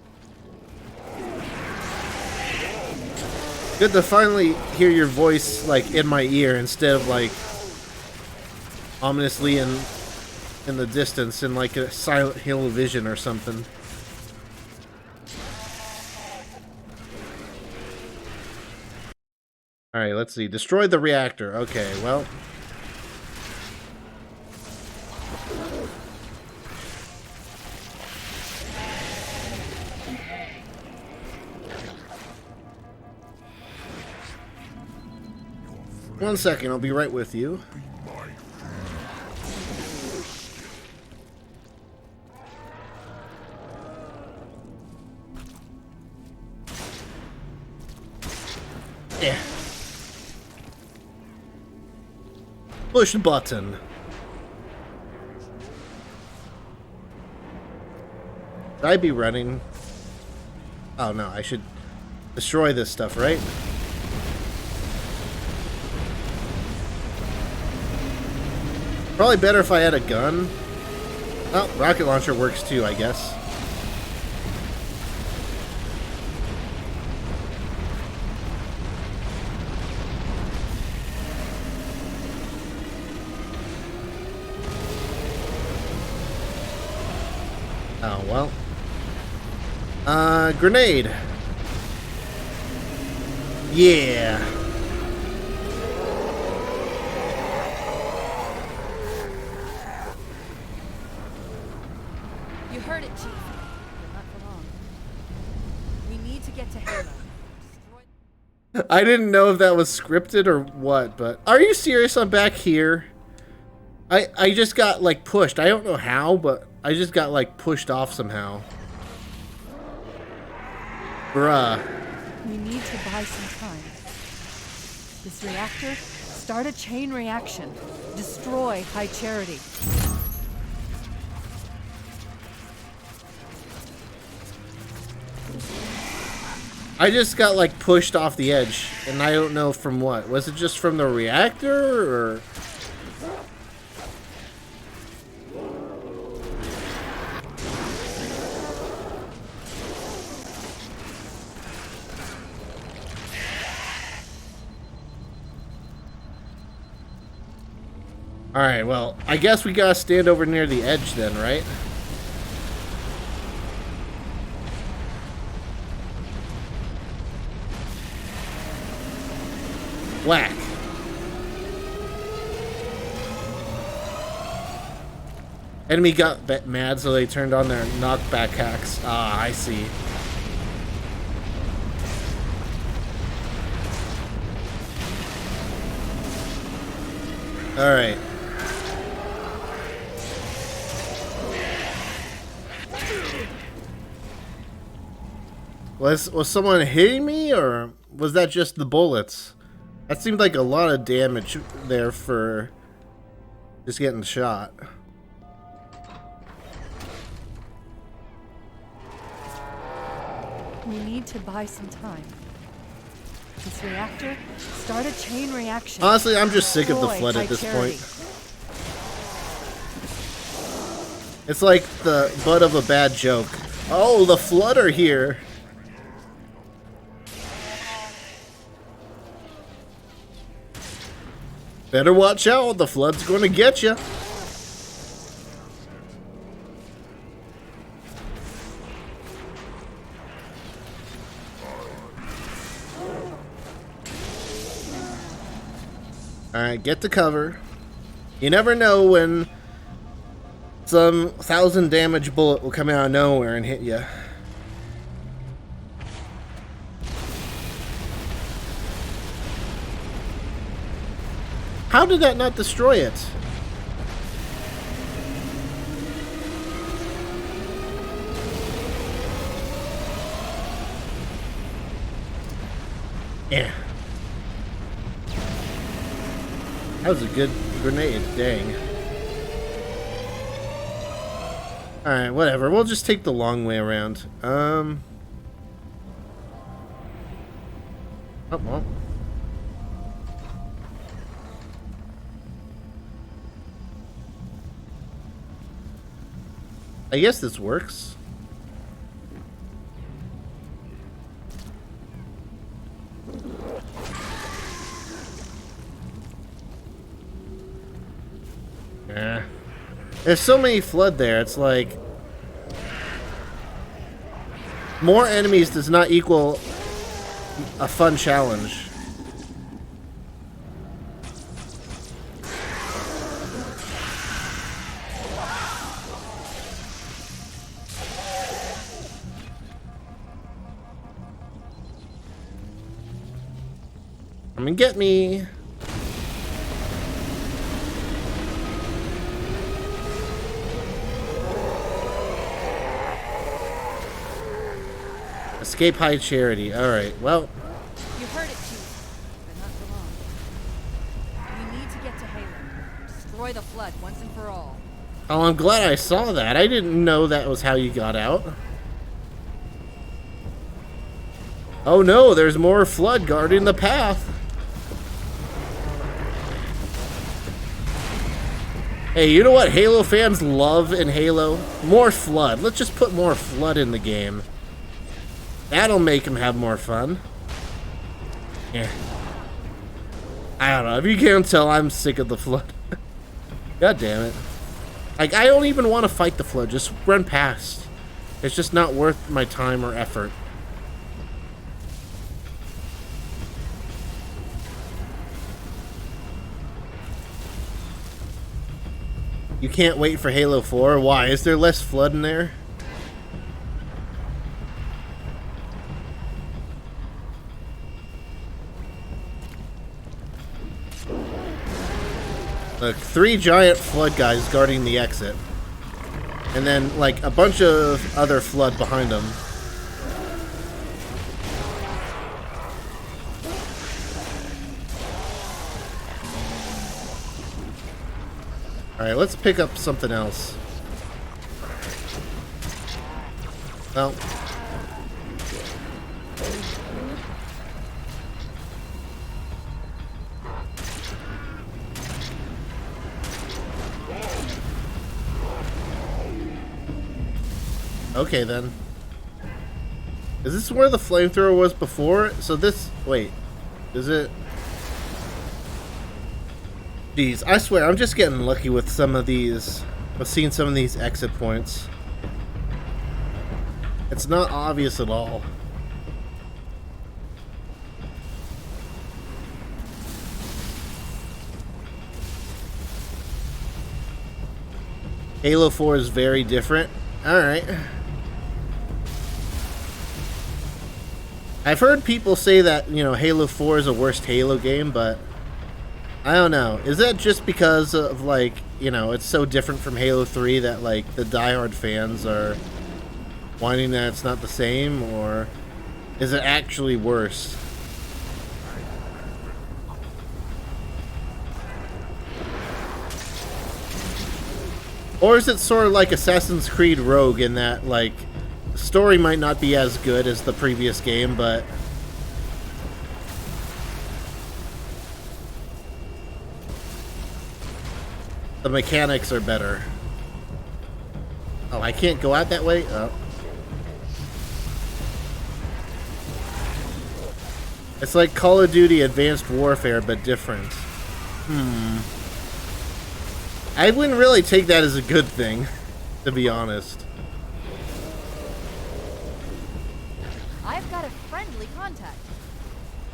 Good to finally hear your voice like in my ear instead of like ominously and in the distance in like a Silent Hill vision or something. Alright, let's see. Destroy the reactor. Okay, well. One second, I'll be right with you. Yeah. Push button. Should I be running? Oh no, I should destroy this stuff, right? Probably better if I had a gun. Oh, rocket launcher works too, I guess. Oh, well. Grenade. Yeah. You heard it, Chief. But not for long. We need to get to Halo. Destroy- I didn't know if that was scripted or what, but... Are you serious? I'm back here. I just got, like, pushed. I don't know how, but I just got, like, pushed off somehow. Bruh. We need to buy some time. This reactor, start a chain reaction. Destroy High Charity. I just got, like, pushed off the edge, and I don't know from what. Was it just from the reactor, or... Alright, well, I guess we gotta stand over near the edge then, right? Whack. Enemy got mad, so they turned on their knockback hacks. Ah, I see. Alright. Was someone hitting me, or was that just the bullets? That seemed like a lot of damage there for just getting shot. We need to buy some time. This reactor, start a chain reaction. Honestly, I'm just sick of the Destroy flood High at this Charity. point. It's like the butt of a bad joke. Oh, the flood are here. Better watch out, the flood's gonna get you. Alright, get to cover. You never know when some 1,000 damage bullet will come out of nowhere and hit you. How did that not destroy it? Yeah. That was a good grenade, dang. Alright, whatever. We'll just take the long way around. Oh, well. I guess this works. Yeah. There's so many flood there, it's like... More enemies does not equal a fun challenge. Come and get me. Escape High Charity. Alright, well. You heard it, Chief, but not for long. We need to get to Halo. Destroy the flood once and for all. Oh, I'm glad I saw that. I didn't know that was how you got out. Oh no, there's more flood guarding the path. Hey, you know what Halo fans love in Halo? More flood. Let's just put more flood in the game. That'll make them have more fun. Yeah. I don't know. If you can't tell, I'm sick of the flood. God damn it. Like, I don't even want to fight the flood. Just run past. It's just not worth my time or effort. You can't wait for Halo 4? Why? Is there less flood in there? Look, 3 giant flood guys guarding the exit. And then, like, a bunch of other flood behind them. Alright, let's pick up something else. Well. Okay, then. Is this where the flamethrower was before? So this... Wait. Is it... Jeez, I swear, I'm just getting lucky with some of these. I've seen some of these exit points. It's not obvious at all. Halo 4 is very different. Alright. I've heard people say that, you know, Halo 4 is the worst Halo game, but I don't know. Is that just because of, like, you know, it's so different from Halo 3 that, like, the diehard fans are whining that it's not the same, or is it actually worse? Or is it sort of like Assassin's Creed Rogue in that, like, the story might not be as good as the previous game, but the mechanics are better. Oh, I can't go out that way? Oh. It's like Call of Duty Advanced Warfare, but different. I wouldn't really take that as a good thing, to be honest. I've got a friendly contact.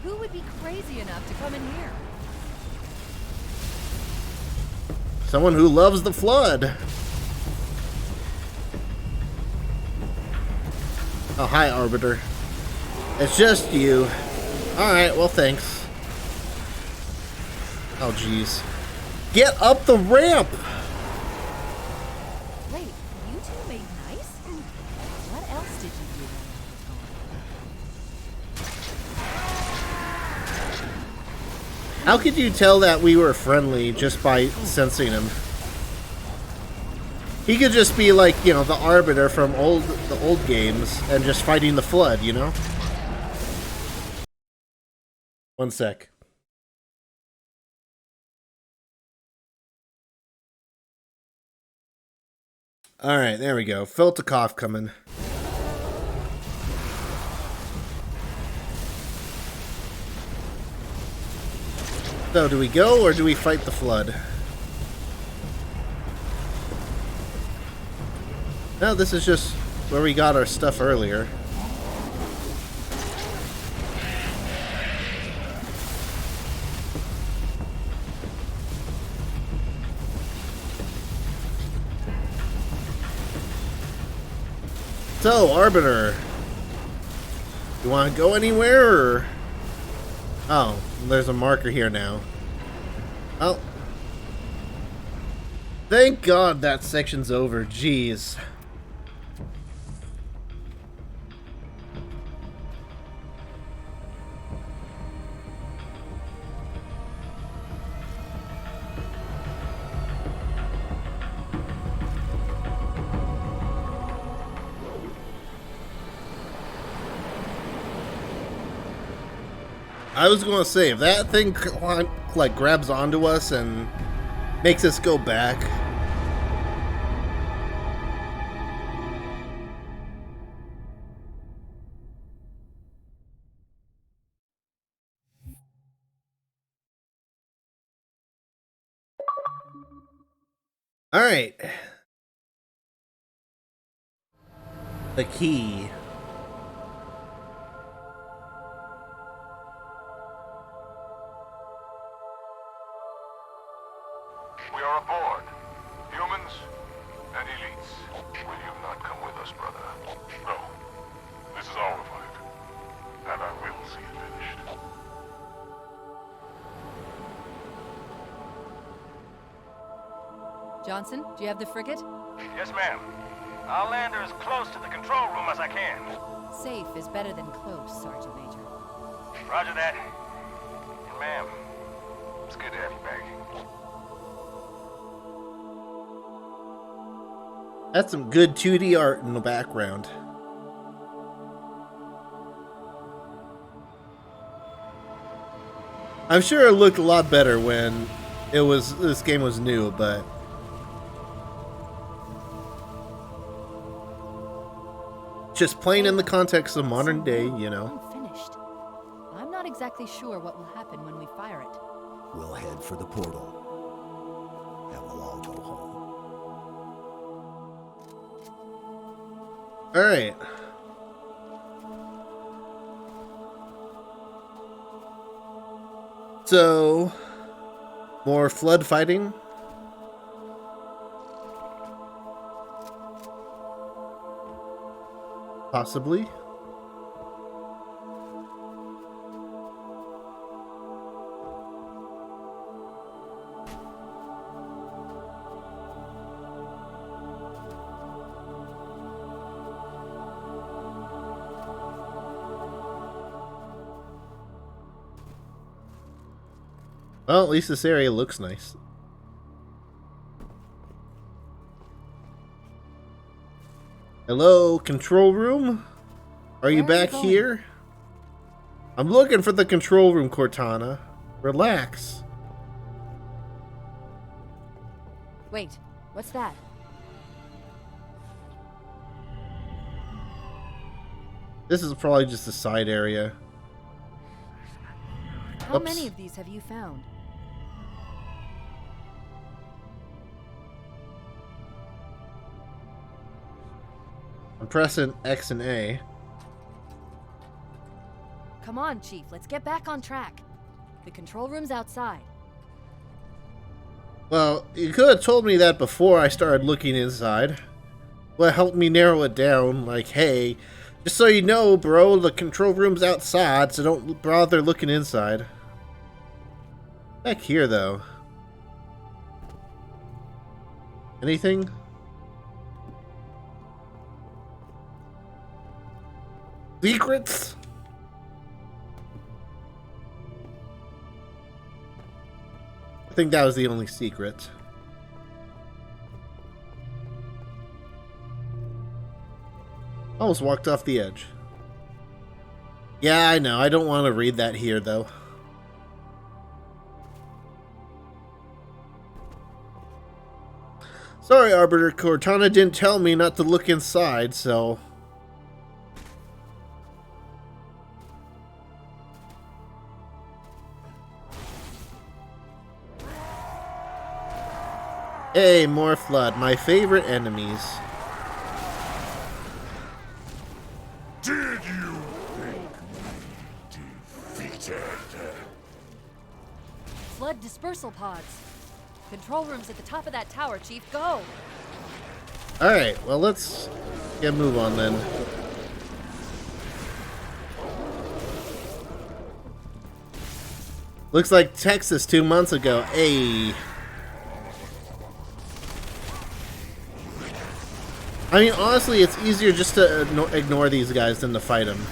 Who would be crazy enough to come in here? Someone who loves the flood. Oh, hi, Arbiter. It's just you. Alright, well, thanks. Oh, jeez. Get up the ramp! Wait, you two made nice? What else did you do while How could you tell that we were friendly just by sensing him? He could just be like, you know, the Arbiter from the old games and just fighting the flood, you know? One sec. Alright, there we go. Felt a cough coming. So, do we go or do we fight the flood? No, this is just where we got our stuff earlier. So, Arbiter, you want to go anywhere, or... Oh, there's a marker here now. Oh. Thank God that section's over, jeez. I was gonna say, if that thing like grabs onto us and makes us go back. All right. The key. We are aboard. Humans and elites. Will you not come with us, brother? No. This is our fight. And I will see it finished. Johnson, do you have the frigate? Yes, ma'am. I'll land her as close to the control room as I can. Safe is better than close, Sergeant Major. Roger that. And ma'am, it's good to have you back. That's some good 2D art in the background. I'm sure it looked a lot better when this game was new, but just playing in the context of modern day, you know. Unfinished. I'm not exactly sure what will happen when we fire it. We'll head for the portal. And we'll all go home. All right. So, more flood fighting. Possibly. Well, at least this area looks nice. Hello, control room? Are you back here? I'm looking for the control room, Cortana. Relax. Wait, what's that? This is probably just a side area. How Oops. many of these have you found? I'm pressing X and A. Come on, Chief, let's get back on track. The control room's outside. Well, you could have told me that before I started looking inside. Well, helped me narrow it down, like, hey, just so you know, bro, the control room's outside, so don't bother looking inside. Back here, though. Anything? Secrets? I think that was the only secret. Almost walked off the edge. Yeah, I know. I don't want to read that here, though. Sorry, Arbiter. Cortana didn't tell me not to look inside, so... Hey, more flood. My favorite enemies. Flood dispersal pods. Control room's at the top of that tower, Chief. Go! Alright, well, let's get a move on then. Looks like Texas 2 months ago. Ayy. I mean, honestly, it's easier just to ignore these guys than to fight them.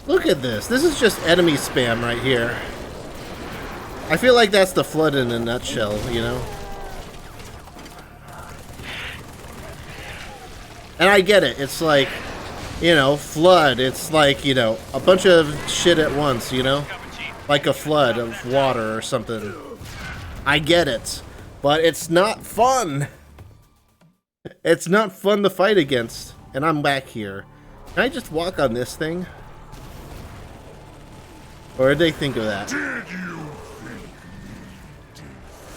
Look at this. This is just enemy spam right here. I feel like that's the Flood in a nutshell, you know? And I get it. It's like, you know, Flood. It's like, you know, a bunch of shit at once, you know? Like a flood of water or something. I get it. But it's not fun. It's not fun to fight against. And I'm back here. Can I just walk on this thing? Or did they think of that? Did you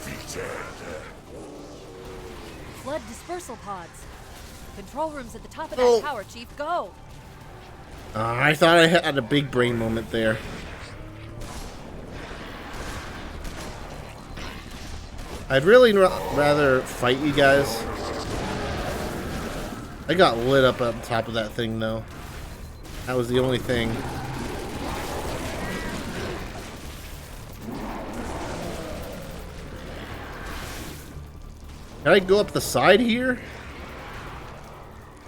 think defeated? Flood dispersal pods. Control room's at the top of that tower, Chief. Go! I thought I had a big brain moment there. I'd really rather fight you guys. I got lit up on top of that thing, though. That was the only thing. Can I go up the side here?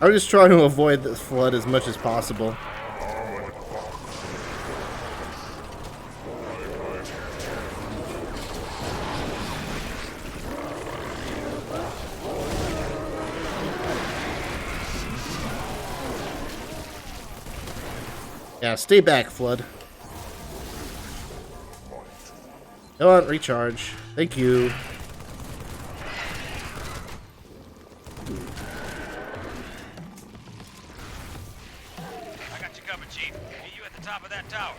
I'm just trying to avoid this flood as much as possible. Yeah, stay back, Flood. Come on, recharge. Thank you. I got you covered, Chief. Meet you at the top of that tower.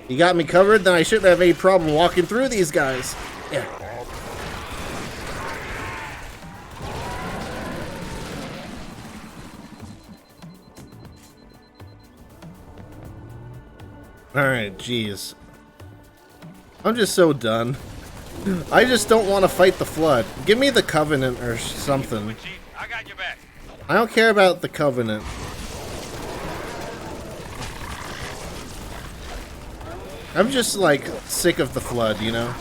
You got me covered, then I shouldn't have any problem walking through these guys. Yeah. Alright, jeez. I'm just so done. I just don't want to fight the Flood. Give me the Covenant or something. Chief, I got your back. I don't care about the Covenant. I'm just, like, sick of the Flood, you know?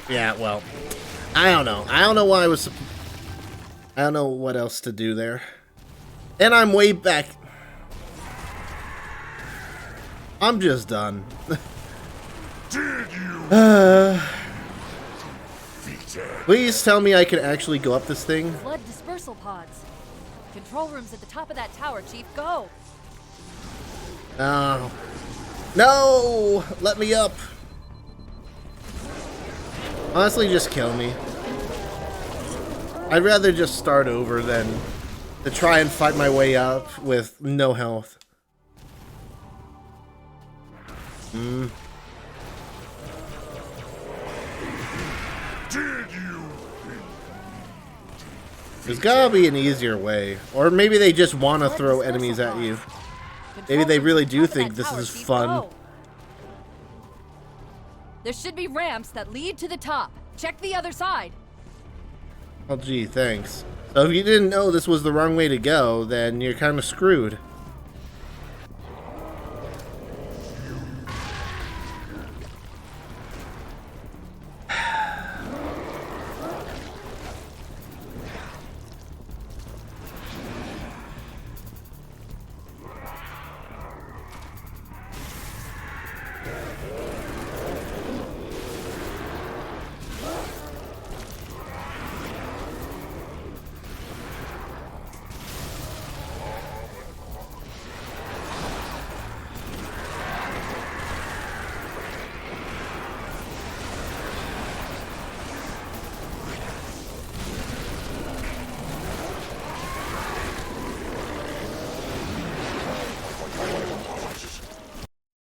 Yeah, well, I don't know. I don't know why I was... I don't know what else to do there. And I'm way back. I'm just done. Did you Please tell me I can actually go up this thing. Flood dispersal pods. Control room's at the top of that tower, Chief. Go! No. No! Let me up. Honestly, just kill me. I'd rather just start over than to try and fight my way up with no health. Did you There's gotta be an easier way. Or maybe they just want to throw enemies at you. Maybe they really do think this is fun. There should be ramps that lead to the top. Check the other side. Oh gee, thanks. So if you didn't know this was the wrong way to go, then you're kind of screwed.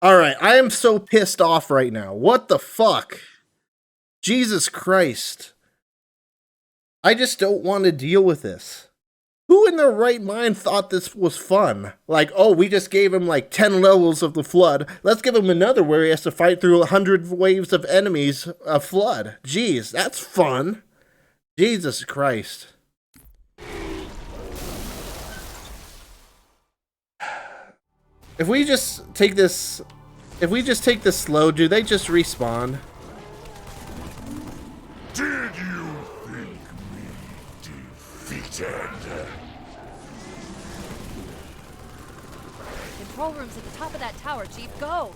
Alright, I am so pissed off right now. What the fuck? Jesus Christ. I just don't want to deal with this. Who in their right mind thought this was fun? Like, oh, we just gave him like 10 levels of the flood. Let's give him another where he has to fight through 100 waves of enemies of flood. Jeez, that's fun. Jesus Christ. If we just take this slow, do they just respawn? Did you think me defeated? Control room's at the top of that tower, Chief. Go!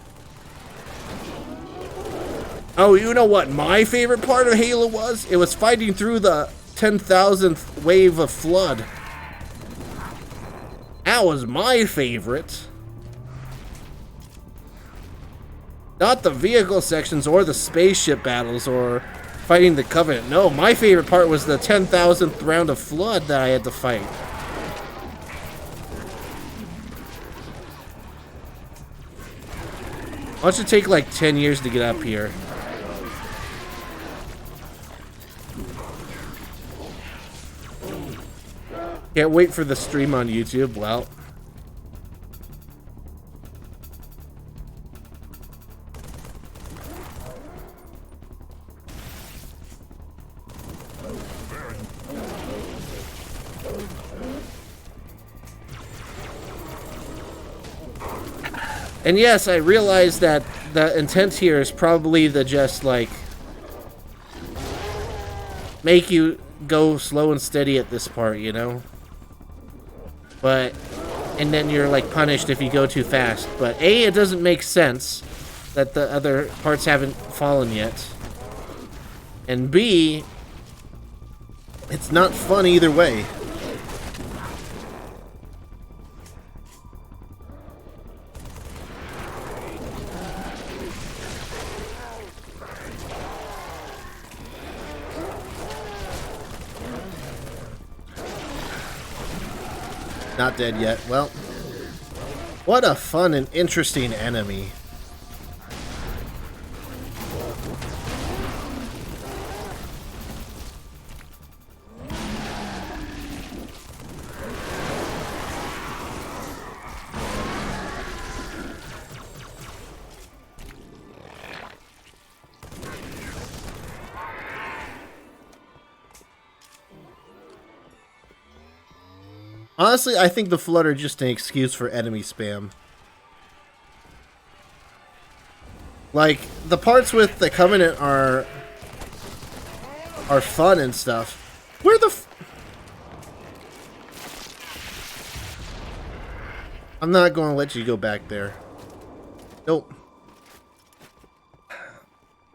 Oh, you know what my favorite part of Halo was? It was fighting through the 10,000th wave of flood. That was my favorite. Not the vehicle sections or the spaceship battles or fighting the Covenant. No, my favorite part was the 10,000th round of flood that I had to fight. Why don't you take like 10 years to get up here? Can't wait for the stream on YouTube. Well. And yes, I realize that the intent here is probably to just, like, make you go slow and steady at this part, you know? But, and then you're, like, punished if you go too fast. But A, it doesn't make sense that the other parts haven't fallen yet. And B, it's not fun either way. Not dead yet. Well, what a fun and interesting enemy. Honestly, I think the Flood are just an excuse for enemy spam. Like, the parts with the Covenant are fun and stuff. Where the I'm not going to let you go back there. Nope.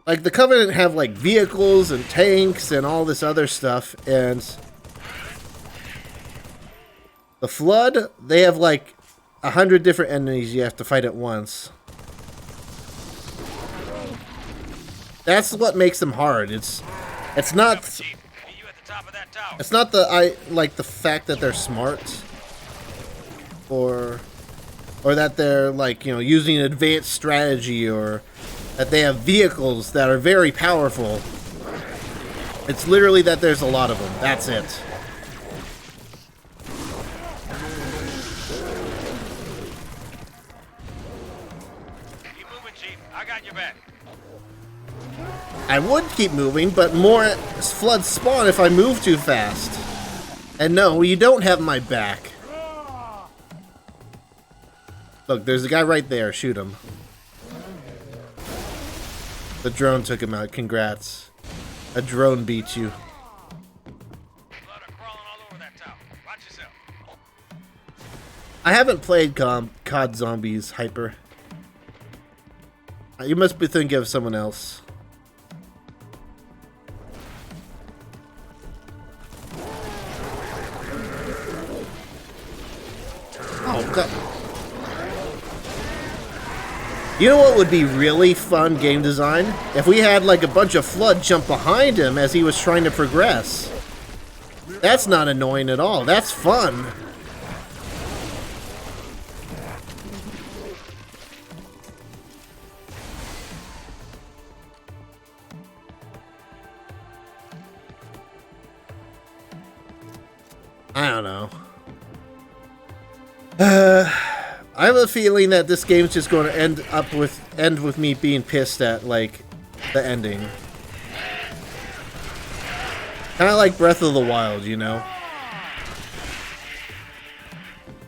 Like, the Covenant have, like, vehicles and tanks and all this other stuff, and the Flood, they have like 100 different enemies you have to fight at once. That's what makes them hard. It's not the fact that they're smart or that they're like, you know, using advanced strategy or that they have vehicles that are very powerful. It's literally that there's a lot of them. That's it. I would keep moving, but more floods spawn if I move too fast. And no, you don't have my back. Look, there's a guy right there. Shoot him. The drone took him out. Congrats. A drone beat you. I haven't played COD Zombies, Hyper. You must be thinking of someone else. Oh, God. You know what would be really fun game design? If we had like a bunch of Flood jump behind him as he was trying to progress. That's not annoying at all. That's fun. I don't know. I have a feeling that this game's just going to end with me being pissed at like the ending. Kind of like Breath of the Wild, you know.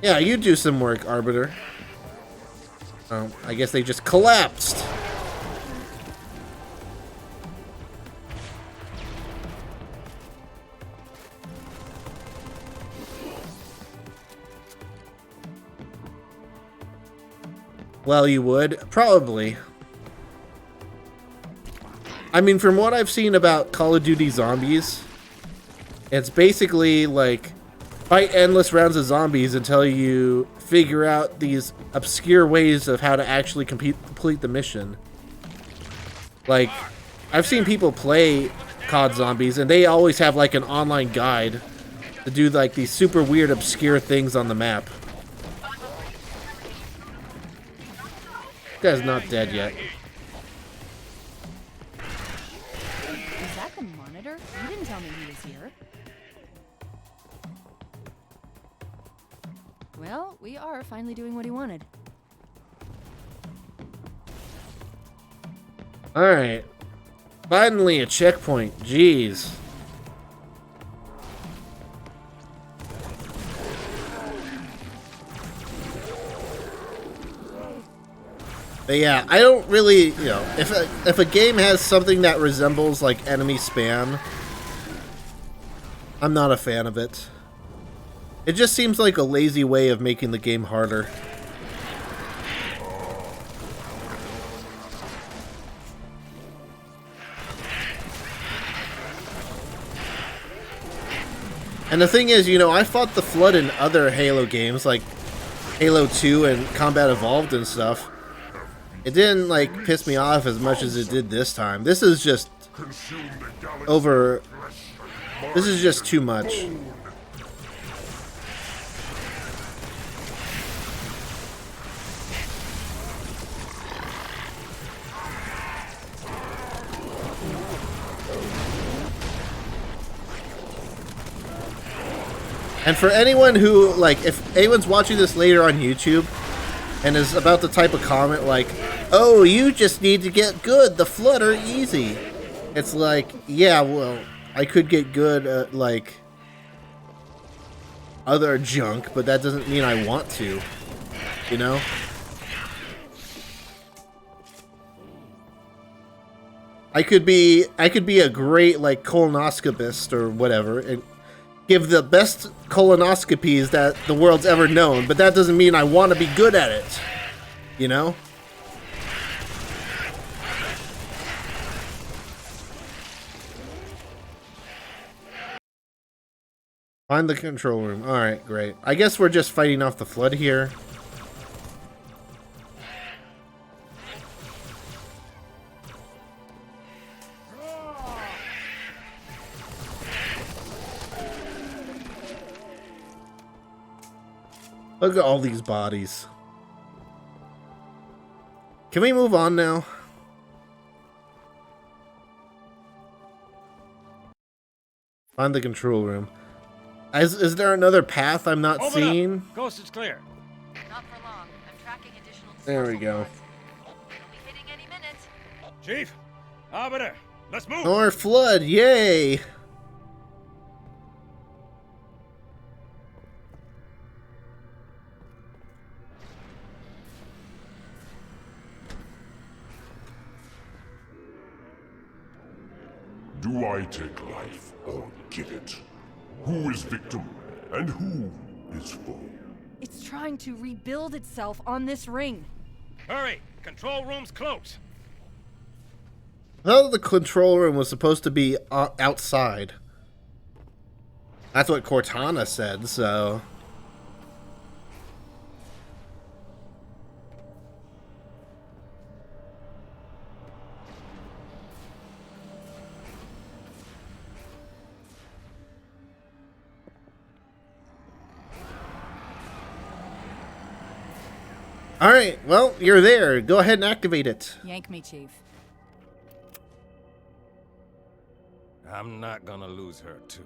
Yeah, you do some work, Arbiter. I guess they just collapsed. Well, you would. Probably. I mean, from what I've seen about Call of Duty Zombies, it's basically like fight endless rounds of zombies until you figure out these obscure ways of how to actually complete the mission. Like, I've seen people play COD Zombies, and they always have like an online guide to do like these super weird, obscure things on the map. This guy's not dead yet. Is that the monitor? You didn't tell me he was here. Well, we are finally doing what he wanted. Alright. Finally a checkpoint. Jeez. But yeah, I don't really, you know, if a game has something that resembles like enemy spam, I'm not a fan of it. It just seems like a lazy way of making the game harder. And the thing is, you know, I fought the Flood in other Halo games, like Halo 2 and Combat Evolved and stuff. It didn't, like, piss me off as much as it did this time. This is just over... This is just too much. And for anyone who, like, if anyone's watching this later on YouTube and is about to type a comment like, oh, you just need to get good, the Flood are easy. It's like, yeah, well, I could get good at, like, other junk, but that doesn't mean I want to, you know? I could be a great, like, colonoscopist or whatever, and give the best colonoscopies that the world's ever known, but that doesn't mean I want to be good at it, you know? Find the control room. Alright, great. I guess we're just fighting off the Flood here. Look at all these bodies. Can we move on now? Find the control room. Is there another path I'm not seeing? Coast is clear. Not for long. I'm tracking additional There we go. We'll be hitting any minute. Chief, Arbiter, let's move. More Flood, yay! Do I take life or give it? Who is victim and who is foe? It's trying to rebuild itself on this ring. Hurry, control room's close. I thought the control room was supposed to be outside. That's what Cortana said, so... Alright, well, you're there. Go ahead and activate it. Yank me, Chief. I'm not gonna lose her, too.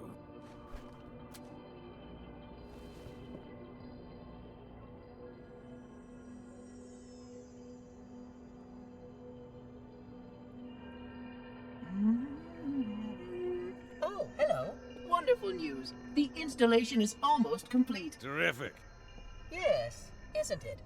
news. The installation is almost complete. Terrific. Yes, isn't it?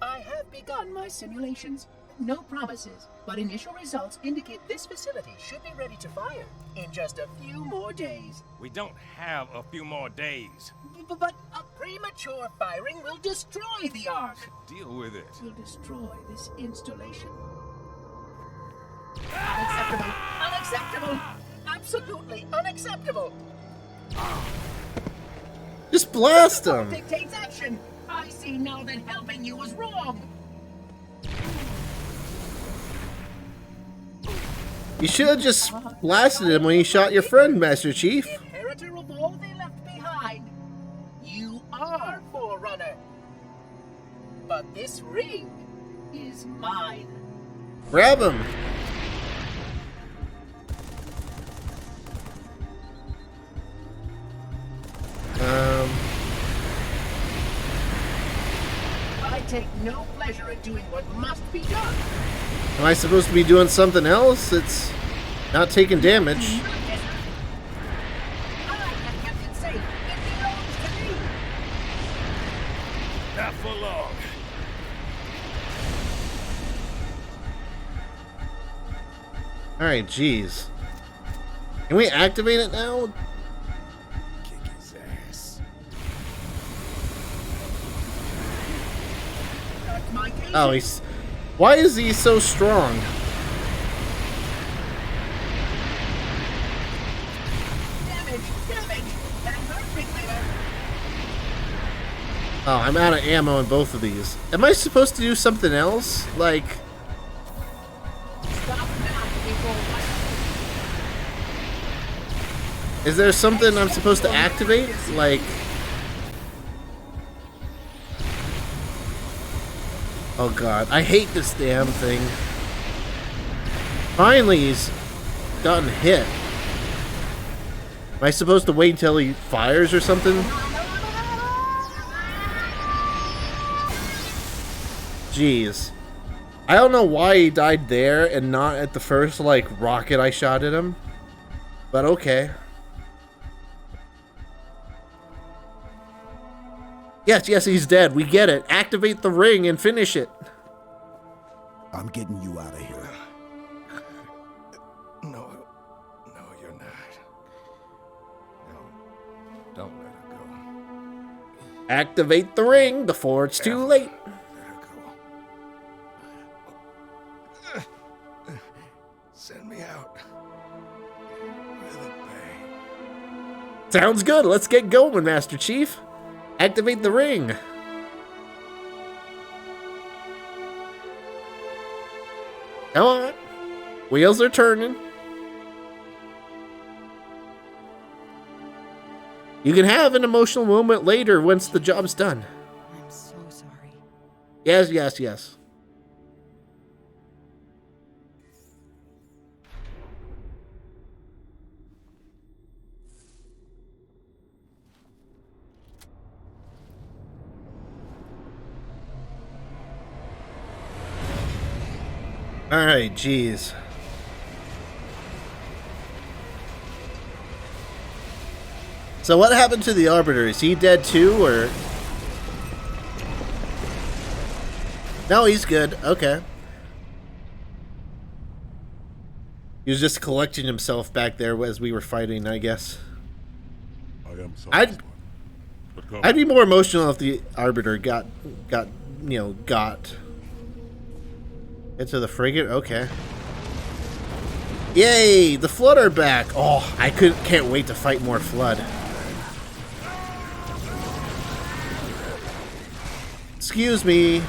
I have begun my simulations. No promises, but initial results indicate this facility should be ready to fire in just a few more days. We don't have a few more days. But a premature firing will destroy the Ark. Deal with it. Will destroy this installation. Unacceptable! Unacceptable! Absolutely unacceptable! Just blast Protocol him. dictates action. I see now that helping you was wrong. You should have just blasted him when you shot your friend, Master Chief. Inheritor of all they left behind. You are Forerunner. But this ring is mine. Grab him. I take no pleasure in doing what must be done. Am I supposed to be doing something else? It's not taking damage. I have kept it safe. It belongs to me. Not for long. Alright, jeez. Can we activate it now? Kick his ass. That's my case. Oh, he's... Why is he so strong? Damage! Damage! That hurt me later. Oh, I'm out of ammo in both of these. Am I supposed to do something else? Like... Stop now before what? Is there something I'm supposed to activate? Like... Oh god, I hate this damn thing. Finally, he's gotten hit. Am I supposed to wait until he fires or something? Jeez. I don't know why he died there and not at the first, like, rocket I shot at him. But okay. Yes, yes, he's dead. We get it. Activate the ring and finish it. I'm getting you out of here. No, you're not. No, don't let her go. Activate the ring before it's too late. Let her go. Send me out with a bang. Sounds good. Let's get going, Master Chief. Activate the ring. Come on. Wheels are turning. You can have an emotional moment later once the job's done. I'm so sorry. Yes, yes, yes. Alright, jeez. So what happened to the Arbiter? Is he dead too, or...? No, he's good. Okay. He was just collecting himself back there as we were fighting, I guess. I am satisfied. But come. I'd be more emotional if the Arbiter got into the frigate. Okay. Yay! The Flood are back. Oh, I can't wait to fight more Flood. Excuse me.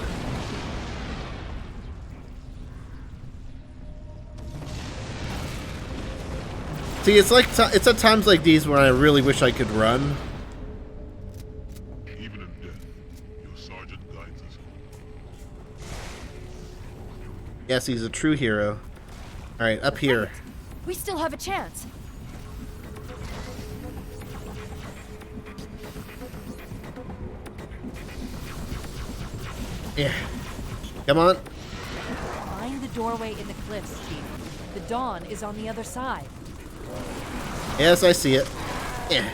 See, it's at times like these where I really wish I could run. Even in death, your sergeant guides us. Yes, he's a true hero. All right, up here. We still have a chance. Yeah. Come on. Find the doorway in the cliffs, Chief. The dawn is on the other side. Yes, I see it. Eh.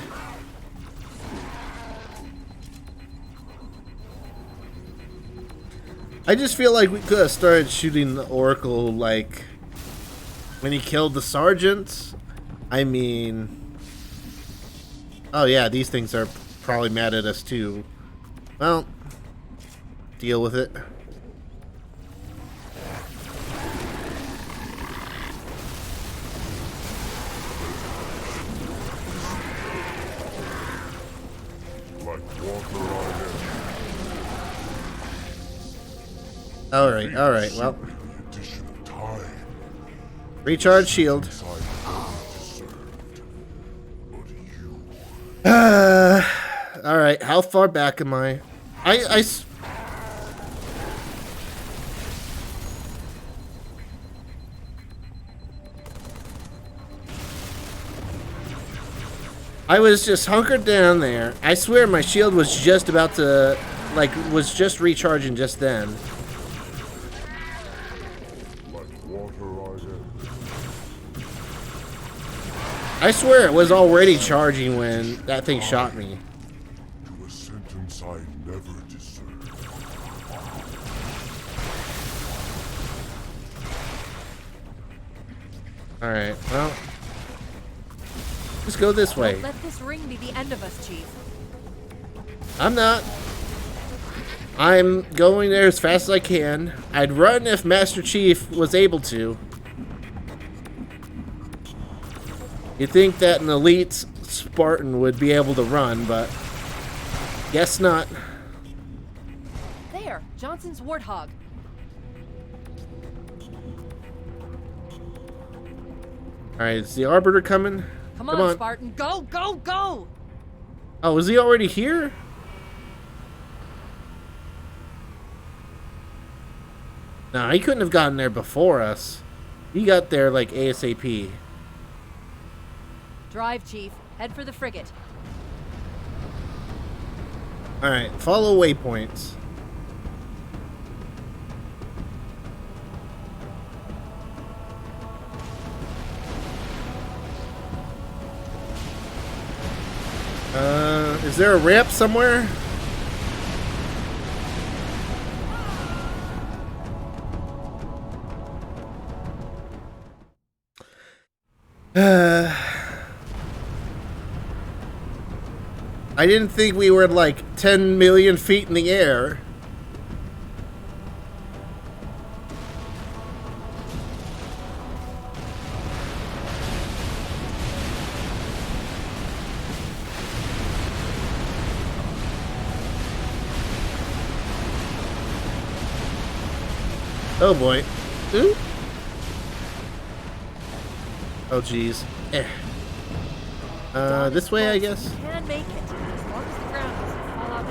I just feel like we could have started shooting the Oracle, like, when he killed the sergeants. I mean... Oh yeah, these things are probably mad at us too. Well, deal with it. Alright, alright, well. Recharge shield. Alright, how far back am I? I was just hunkered down there. I swear my shield was just about to, like, was just recharging just then. I swear it was already charging when that thing shot me. To a sentence I never deserved. Alright, well. Just go this way. Don't let this ring be the end of us, Chief. I'm not. I'm going there as fast as I can. I'd run if Master Chief was able to. You'd think that an elite Spartan would be able to run, but guess not. There, Johnson's Warthog. Alright, is the Arbiter coming? Come on, Spartan, go, go, go! Oh, is he already here? No, he couldn't have gotten there before us. He got there like ASAP. Drive, Chief. Head for the frigate. Alright, follow waypoints. Is there a ramp somewhere? I didn't think we were like 10 million feet in the air. Oh boy. Ooh. Oh geez. Eh. This way, I guess. You can make it, as long as the ground doesn't fall out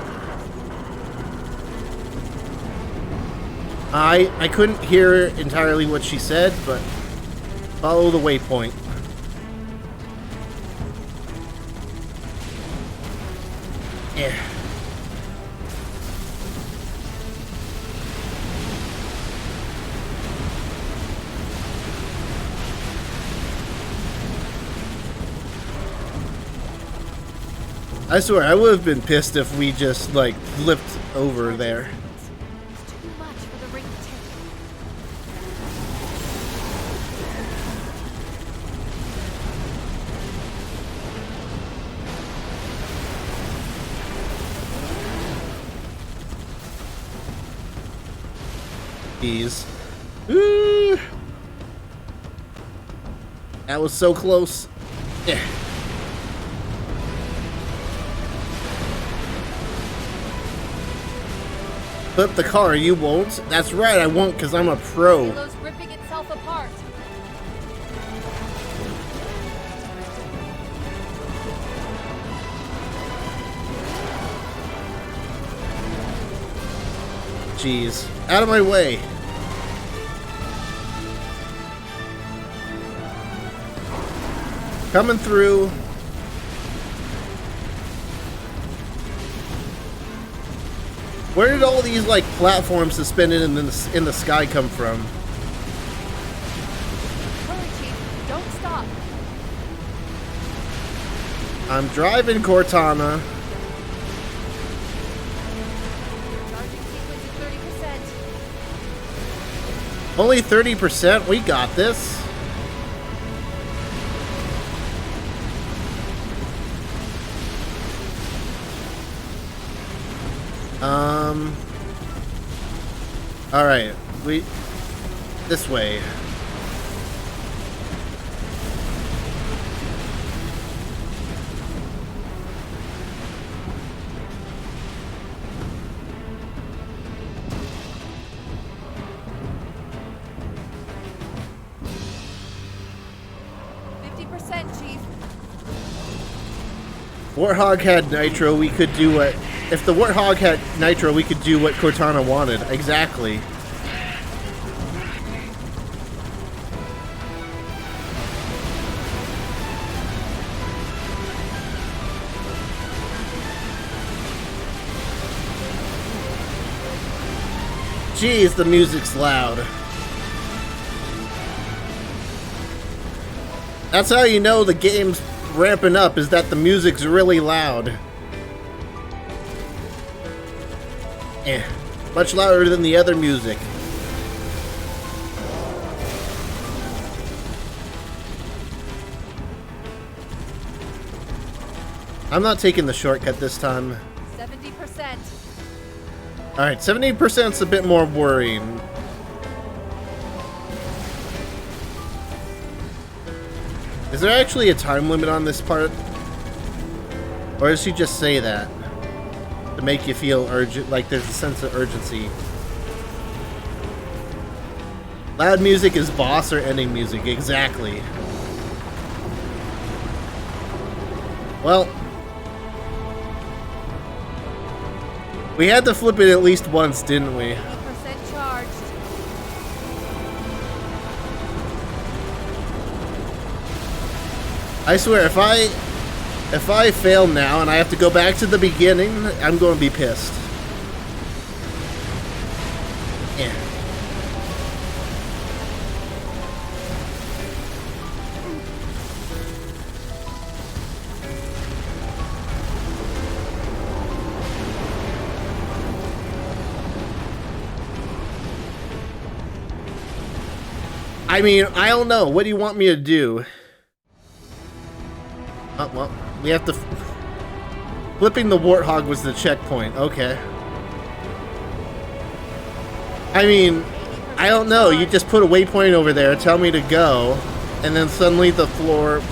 beneath us. I couldn't hear entirely what she said, but follow the waypoint. Yeah. I swear, I would have been pissed if we just, like, flipped over there. It's too much for the ring to take. Jeez. Ooh. That was so close. Yeah. Flip the car, you won't? That's right, I won't because I'm a pro. Halo's ripping itself apart. Jeez. Out of my way. Coming through. Where did all these, like, platforms suspended in the sky come from? Hurry, Chief. Don't stop. I'm driving Cortana. Charging sequence at 30%. Only 30%? We got this. Alright, this way. Warthog had nitro, we could do what... If the Warthog had nitro, we could do what Cortana wanted. Exactly. Jeez, the music's loud. That's how you know the game's ramping up, is that the music's really loud. Much louder than the other music. I'm not taking the shortcut this time. 70%. Alright, 70% is a bit more worrying. Is there actually a time limit on this part? Or does she just say that? To make you feel urgent, like there's a sense of urgency. Loud music is boss or ending music, exactly. Well, we had to flip it at least once, didn't we? 80% charged. I swear, if I fail now and I have to go back to the beginning, I'm going to be pissed. Yeah. I mean, I don't know. What do you want me to do? Oh, well, we have to... Flipping the Warthog was the checkpoint. Okay. I mean, I don't know. You just put a waypoint over there, tell me to go, and then suddenly the floor...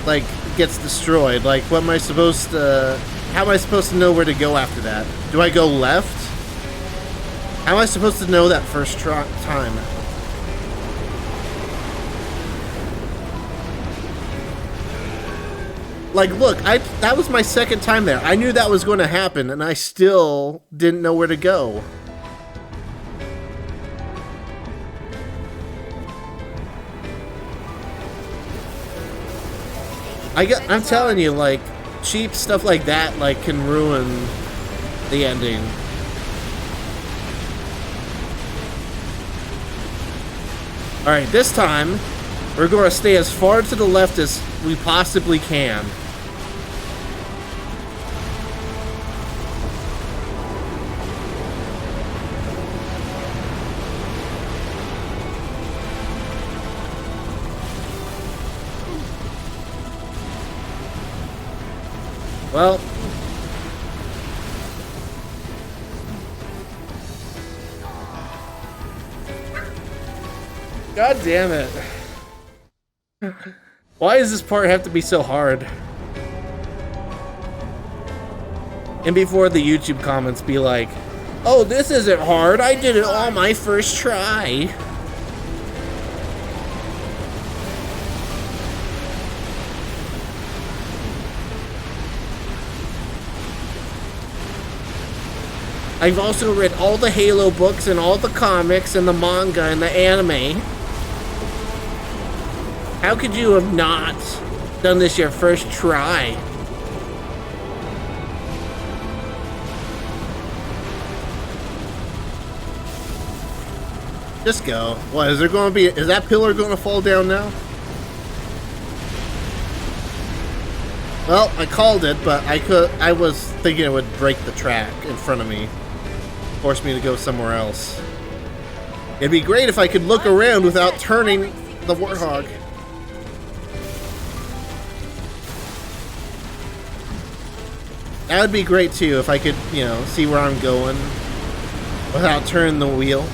like, gets destroyed. Like, what am I supposed to... How am I supposed to know where to go after that? Do I go left? How am I supposed to know that first time? Like, look, that was my second time there. I knew that was going to happen, and I still didn't know where to go. I'm telling you, like, cheap stuff like that, like, can ruin the ending. Alright, this time, we're going to stay as far to the left as we possibly can. Well, God damn it. Why does this part have to be so hard? And before the YouTube comments be like, oh, this isn't hard, I did it on my first try. I've also read all the Halo books and all the comics and the manga and the anime. How could you have not done this your first try? Just go. What, is there going to be... Is that pillar going to fall down now? Well, I called it, but I was thinking it would break the track in front of me. Force me to go somewhere else. It'd be great if I could look around without turning the Warthog. That would be great too if I could, you know, see where I'm going without turning the wheel.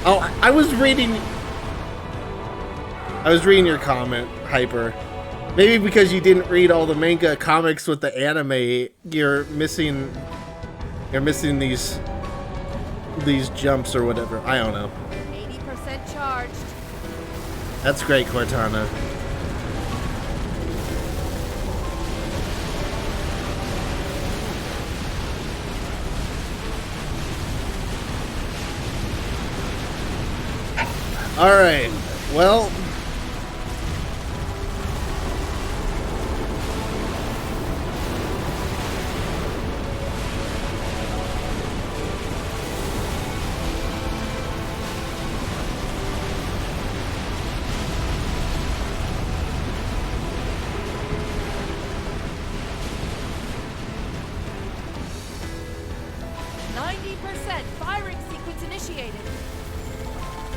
Oh, I was reading your comment, Hyper. Maybe because you didn't read all the manga comics with the anime, you're missing these jumps or whatever. I don't know. 80% charged. That's great, Cortana. All right. Well,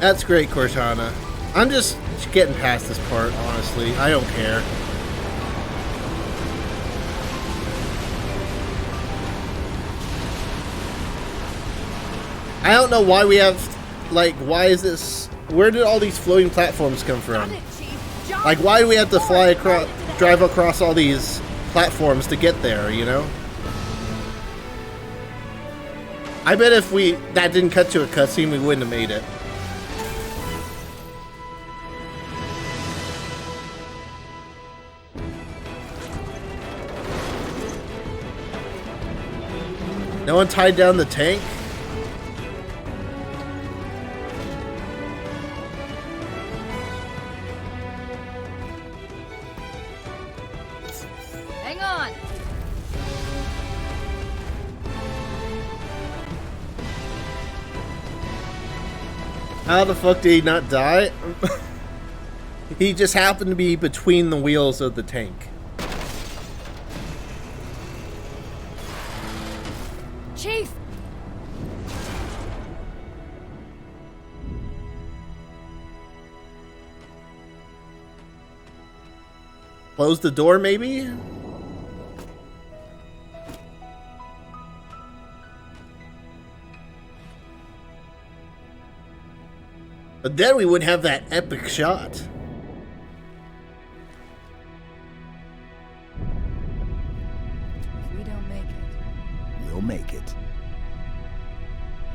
that's great, Cortana. I'm just getting past this part, honestly. I don't care. I don't know why we have, like, why is this, where did all these floating platforms come from? Like, why do we have to fly across, drive across all these platforms to get there, you know? I bet if that didn't cut to a cutscene, we wouldn't have made it. No one tied down the tank? Hang on. How the fuck did he not die? He just happened to be between the wheels of the tank. Chief! Close the door, maybe? But then we wouldn't have that epic shot. If we don't make it, We'll make it.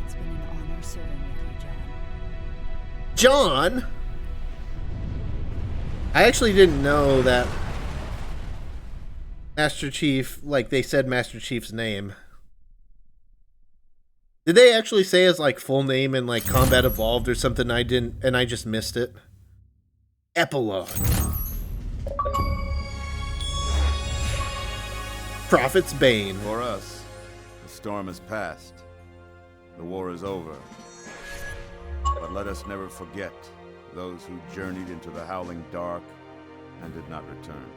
it's been an honor serving with you, John. John? I actually didn't know that Master Chief, like they said Master Chief's name. Did they actually say his like full name in like Combat Evolved or something? I didn't, and I just missed it. Epilogue. Prophet's Bane. For us, the storm has passed. The war is over. But let us never forget those who journeyed into the howling dark and did not return.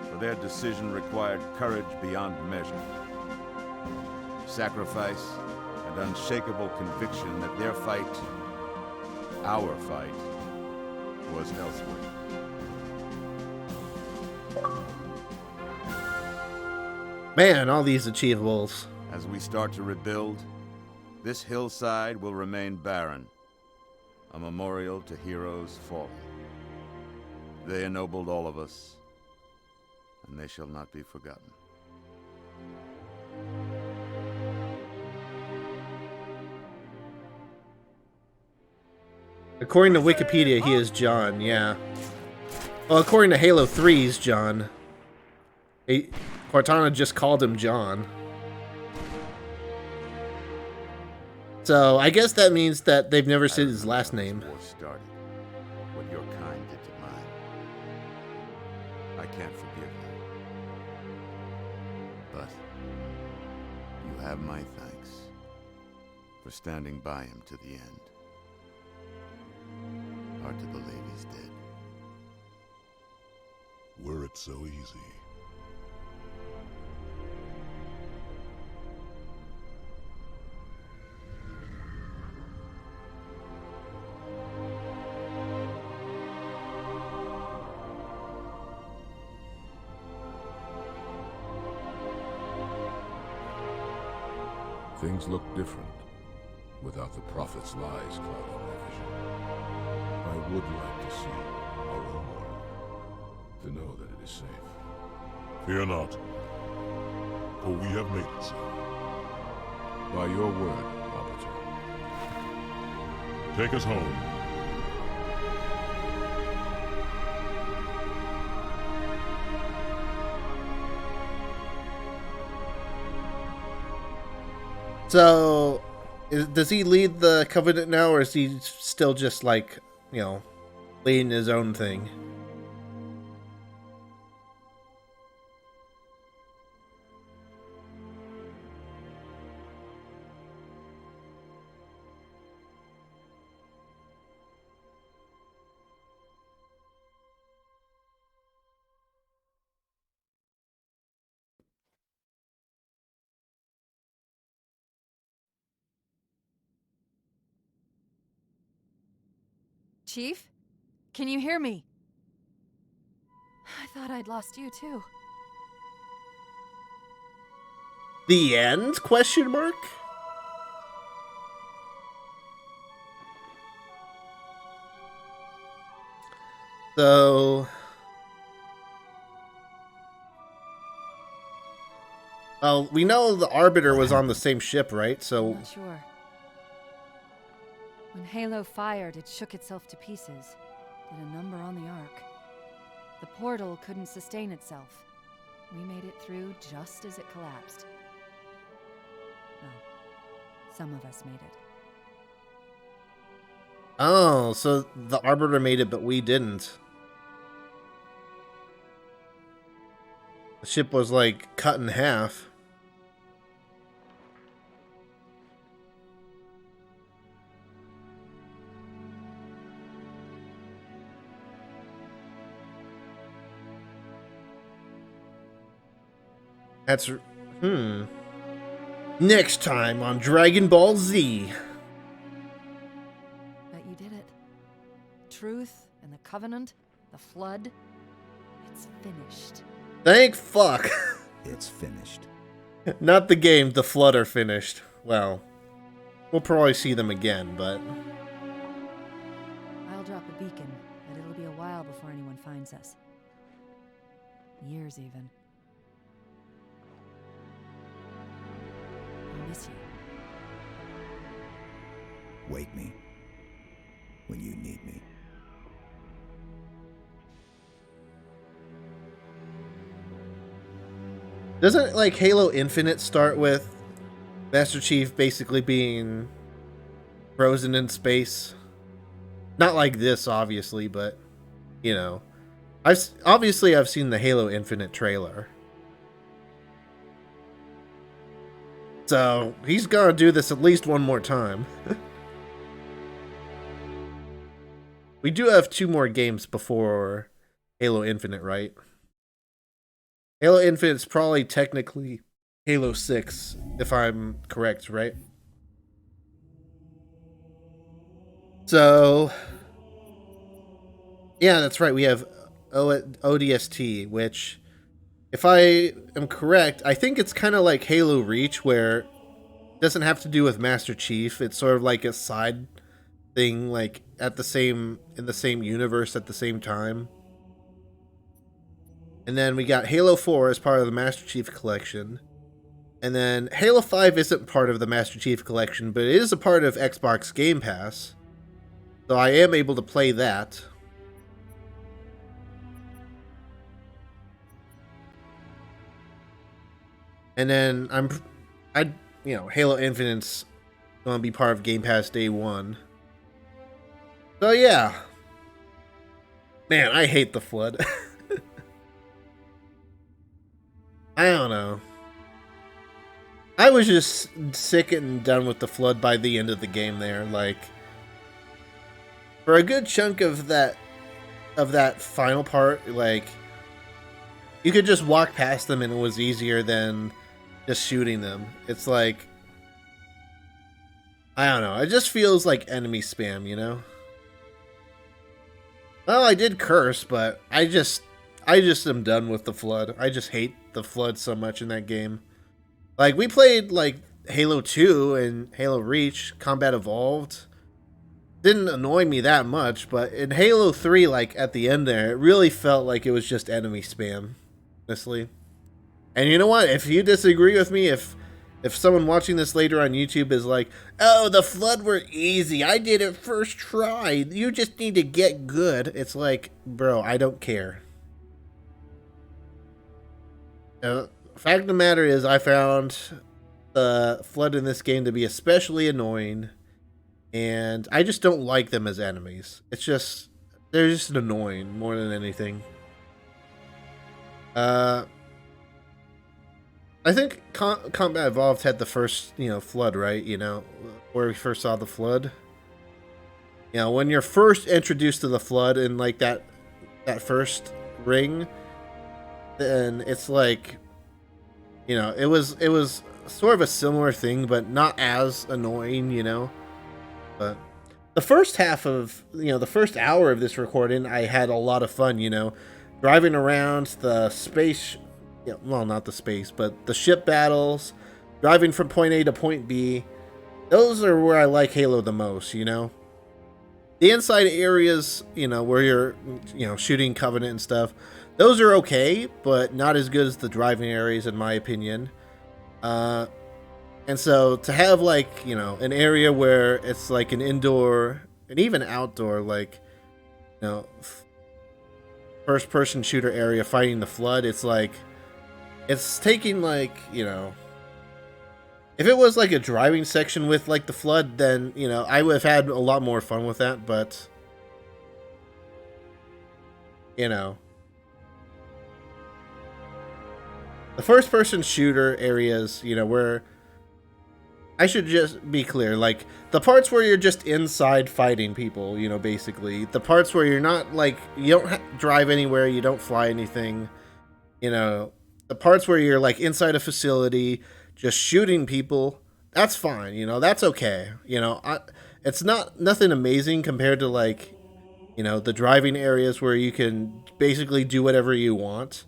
For their decision required courage beyond measure, sacrifice, and unshakable conviction that their fight, our fight, was elsewhere. Man, all these achievables. As we start to rebuild, this hillside will remain barren, a memorial to heroes fallen. They ennobled all of us, and they shall not be forgotten. According to Wikipedia, he is John, yeah. Well, according to Halo 3, he's John. Cortana just called him John. So, I guess that means that they've never said his last name. War started, what your kind did to mine. I can't forgive you. But you have my thanks for standing by him to the end. Hard to believe he's dead. Were it so easy. Things look different without the Prophet's lies clouding my vision. I would like to see our own world, to know that it is safe. Fear not, for we have made it so. By your word, Arbiter. Take us home. So, does he lead the Covenant now, or is he still just like, you know, leading his own thing? Chief? Can you hear me? I thought I'd lost you too. The end? Question mark? So... well, we know the Arbiter was on the same ship, right? So... Not sure. When Halo fired, it shook itself to pieces. Did a number on the Ark. The portal couldn't sustain itself. We made it through just as it collapsed. Well, some of us made it. oh, so the Arbiter made it, but we didn't. The ship was, like, cut in half. That's... Next time on Dragon Ball Z. Bet you did it. Truth and the Covenant, the Flood, it's finished. Thank fuck. It's finished. Not the game, the Flood are finished. Well, we'll probably see them again, but... I'll drop a beacon, but it'll be a while before anyone finds us. Years, even. I'll miss you. Wake me when you need me. Doesn't, like, Halo Infinite start with Master Chief basically being frozen in space? Not like this, obviously, but, you know. I've seen the Halo Infinite trailer. So, he's gonna do this at least one more time. We do have 2 more games before Halo Infinite, right? Halo Infinite's probably technically Halo 6, if I'm correct, right? So, yeah, that's right. We have ODST, which, if I am correct, I think it's kind of like Halo Reach, where it doesn't have to do with Master Chief. It's sort of like a side thing, like in the same universe at the same time. And then we got Halo 4 as part of the Master Chief Collection. And then Halo 5 isn't part of the Master Chief Collection, but it is a part of Xbox Game Pass. So I am able to play that. And then Halo Infinite's going to be part of Game Pass Day 1. So yeah. Man, I hate the Flood. I don't know. I was just sick and done with the Flood by the end of the game there. Like, for a good chunk of that final part, like, you could just walk past them and it was easier than just shooting them. It's like, I don't know. It just feels like enemy spam, you know? Well, I did curse, but I just am done with the Flood. I just hate the Flood so much in that game. Like, we played, like, Halo 2 and Halo Reach, Combat Evolved. Didn't annoy me that much, but in Halo 3, like, at the end there, it really felt like it was just enemy spam, honestly. And you know what? If you disagree with me, if someone watching this later on YouTube is like, oh, the Flood were easy, I did it first try, you just need to get good, it's like, bro, I don't care. Fact of the matter is, I found the Flood in this game to be especially annoying, and I just don't like them as enemies. It's just, they're just annoying more than anything. I think Combat Evolved had the first, Flood, right? Where we first saw the Flood. When you're first introduced to the Flood in, like, that first ring, then it's like, it was sort of a similar thing, but not as annoying, But the first half of, the first hour of this recording, I had a lot of fun, driving around the space, well, not the space, but the ship battles, driving from point A to point B. Those are where I like Halo the most, The inside areas, where you're, shooting Covenant and stuff, those are okay, but not as good as the driving areas, in my opinion. And so to have, like, an area where it's like an indoor and even outdoor, like, first-person shooter area fighting the Flood, it's like, it's taking, like, if it was like a driving section with, like, the Flood, then, I would have had a lot more fun with that, but, the first-person shooter areas, where, I should just be clear, like, the parts where you're just inside fighting people, basically, the parts where you're not, like, you don't drive anywhere, you don't fly anything, the parts where you're, like, inside a facility, just shooting people, that's fine, that's okay, it's nothing amazing compared to, like, the driving areas where you can basically do whatever you want.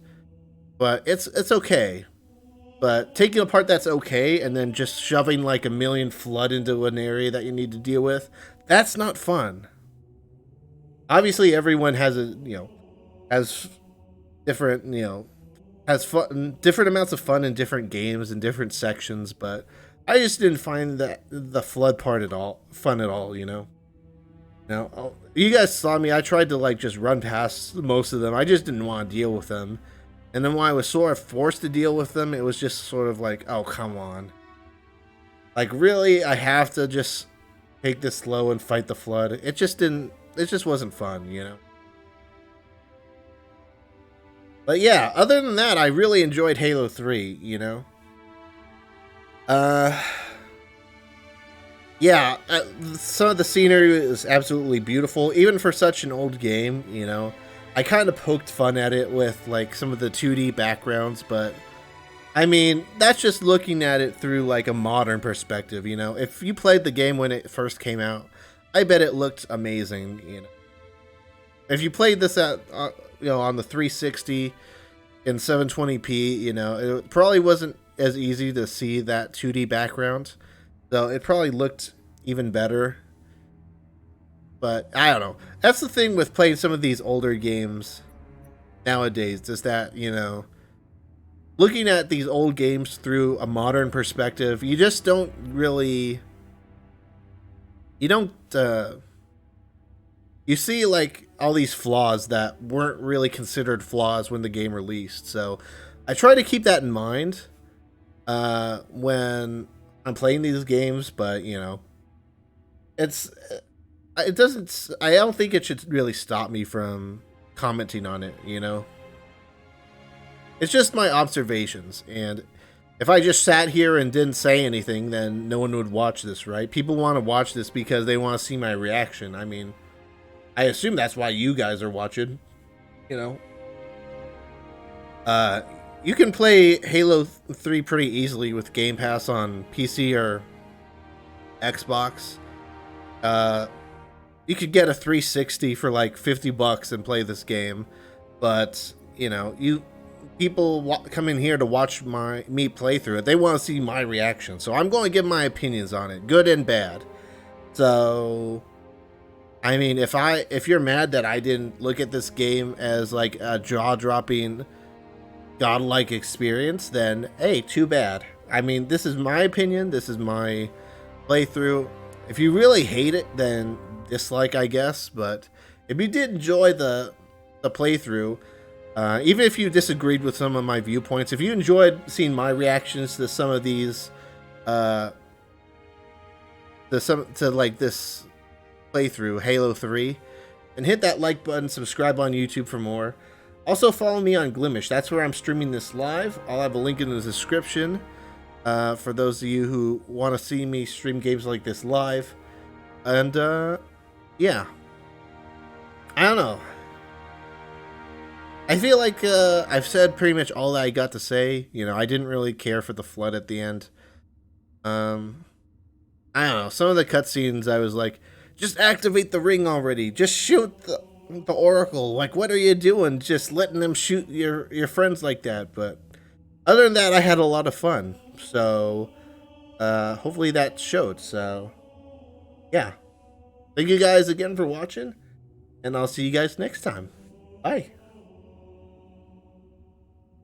But it's okay. But taking a part that's okay and then just shoving like a million Flood into an area that you need to deal with, that's not fun. Obviously, everyone has has different, has fun, different amounts of fun in different games and different sections. But I just didn't find that the Flood part fun at all. You guys saw me. I tried to, like, just run past most of them. I just didn't want to deal with them. And then when I was sort of forced to deal with them, it was just sort of like, oh, come on. Like, really? I have to just take this slow and fight the Flood? It just wasn't fun, But yeah, other than that, I really enjoyed Halo 3, Yeah, some of the scenery is absolutely beautiful, even for such an old game, I kind of poked fun at it with, like, some of the 2D backgrounds, but, I mean, that's just looking at it through, like, a modern perspective, If you played the game when it first came out, I bet it looked amazing, If you played this at, on the 360 in 720p, it probably wasn't as easy to see that 2D background, so it probably looked even better. But I don't know. That's the thing with playing some of these older games nowadays, is that, looking at these old games through a modern perspective, you just don't really, you see, like, all these flaws that weren't really considered flaws when the game released. So I try to keep that in mind when I'm playing these games, but, I don't think it should really stop me from commenting on it, It's just my observations, and if I just sat here and didn't say anything, then no one would watch this, right? People want to watch this because they want to see my reaction. I mean, I assume that's why you guys are watching, you know. You can play Halo 3 pretty easily with Game Pass on PC or Xbox. You could get a 360 for like $50 and play this game, but you know, people come in here to watch me play through it. They want to see my reaction, so I'm going to give my opinions on it, good and bad. So, I mean, if you're mad that I didn't look at this game as like a jaw-dropping, godlike experience, then hey, too bad. I mean, this is my opinion. This is my playthrough. If you really hate it, then dislike, I guess. But if you did enjoy the playthrough, even if you disagreed with some of my viewpoints, if you enjoyed seeing my reactions to some of these, to like this playthrough, Halo 3, and hit that like button, subscribe on YouTube for more. Also follow me on Glimish. That's where I'm streaming this live. I'll have a link in the description for those of you who want to see me stream games like this live. And yeah, I don't know. I feel like I've said pretty much all that I got to say. You know, I didn't really care for the flood at the end. I don't know. Some of the cutscenes, I was like, just activate the ring already. Just shoot the Oracle. Like, what are you doing? Just letting them shoot your friends like that. But other than that, I had a lot of fun. So hopefully that showed. So yeah, thank you guys again for watching, and I'll see you guys next time. Bye.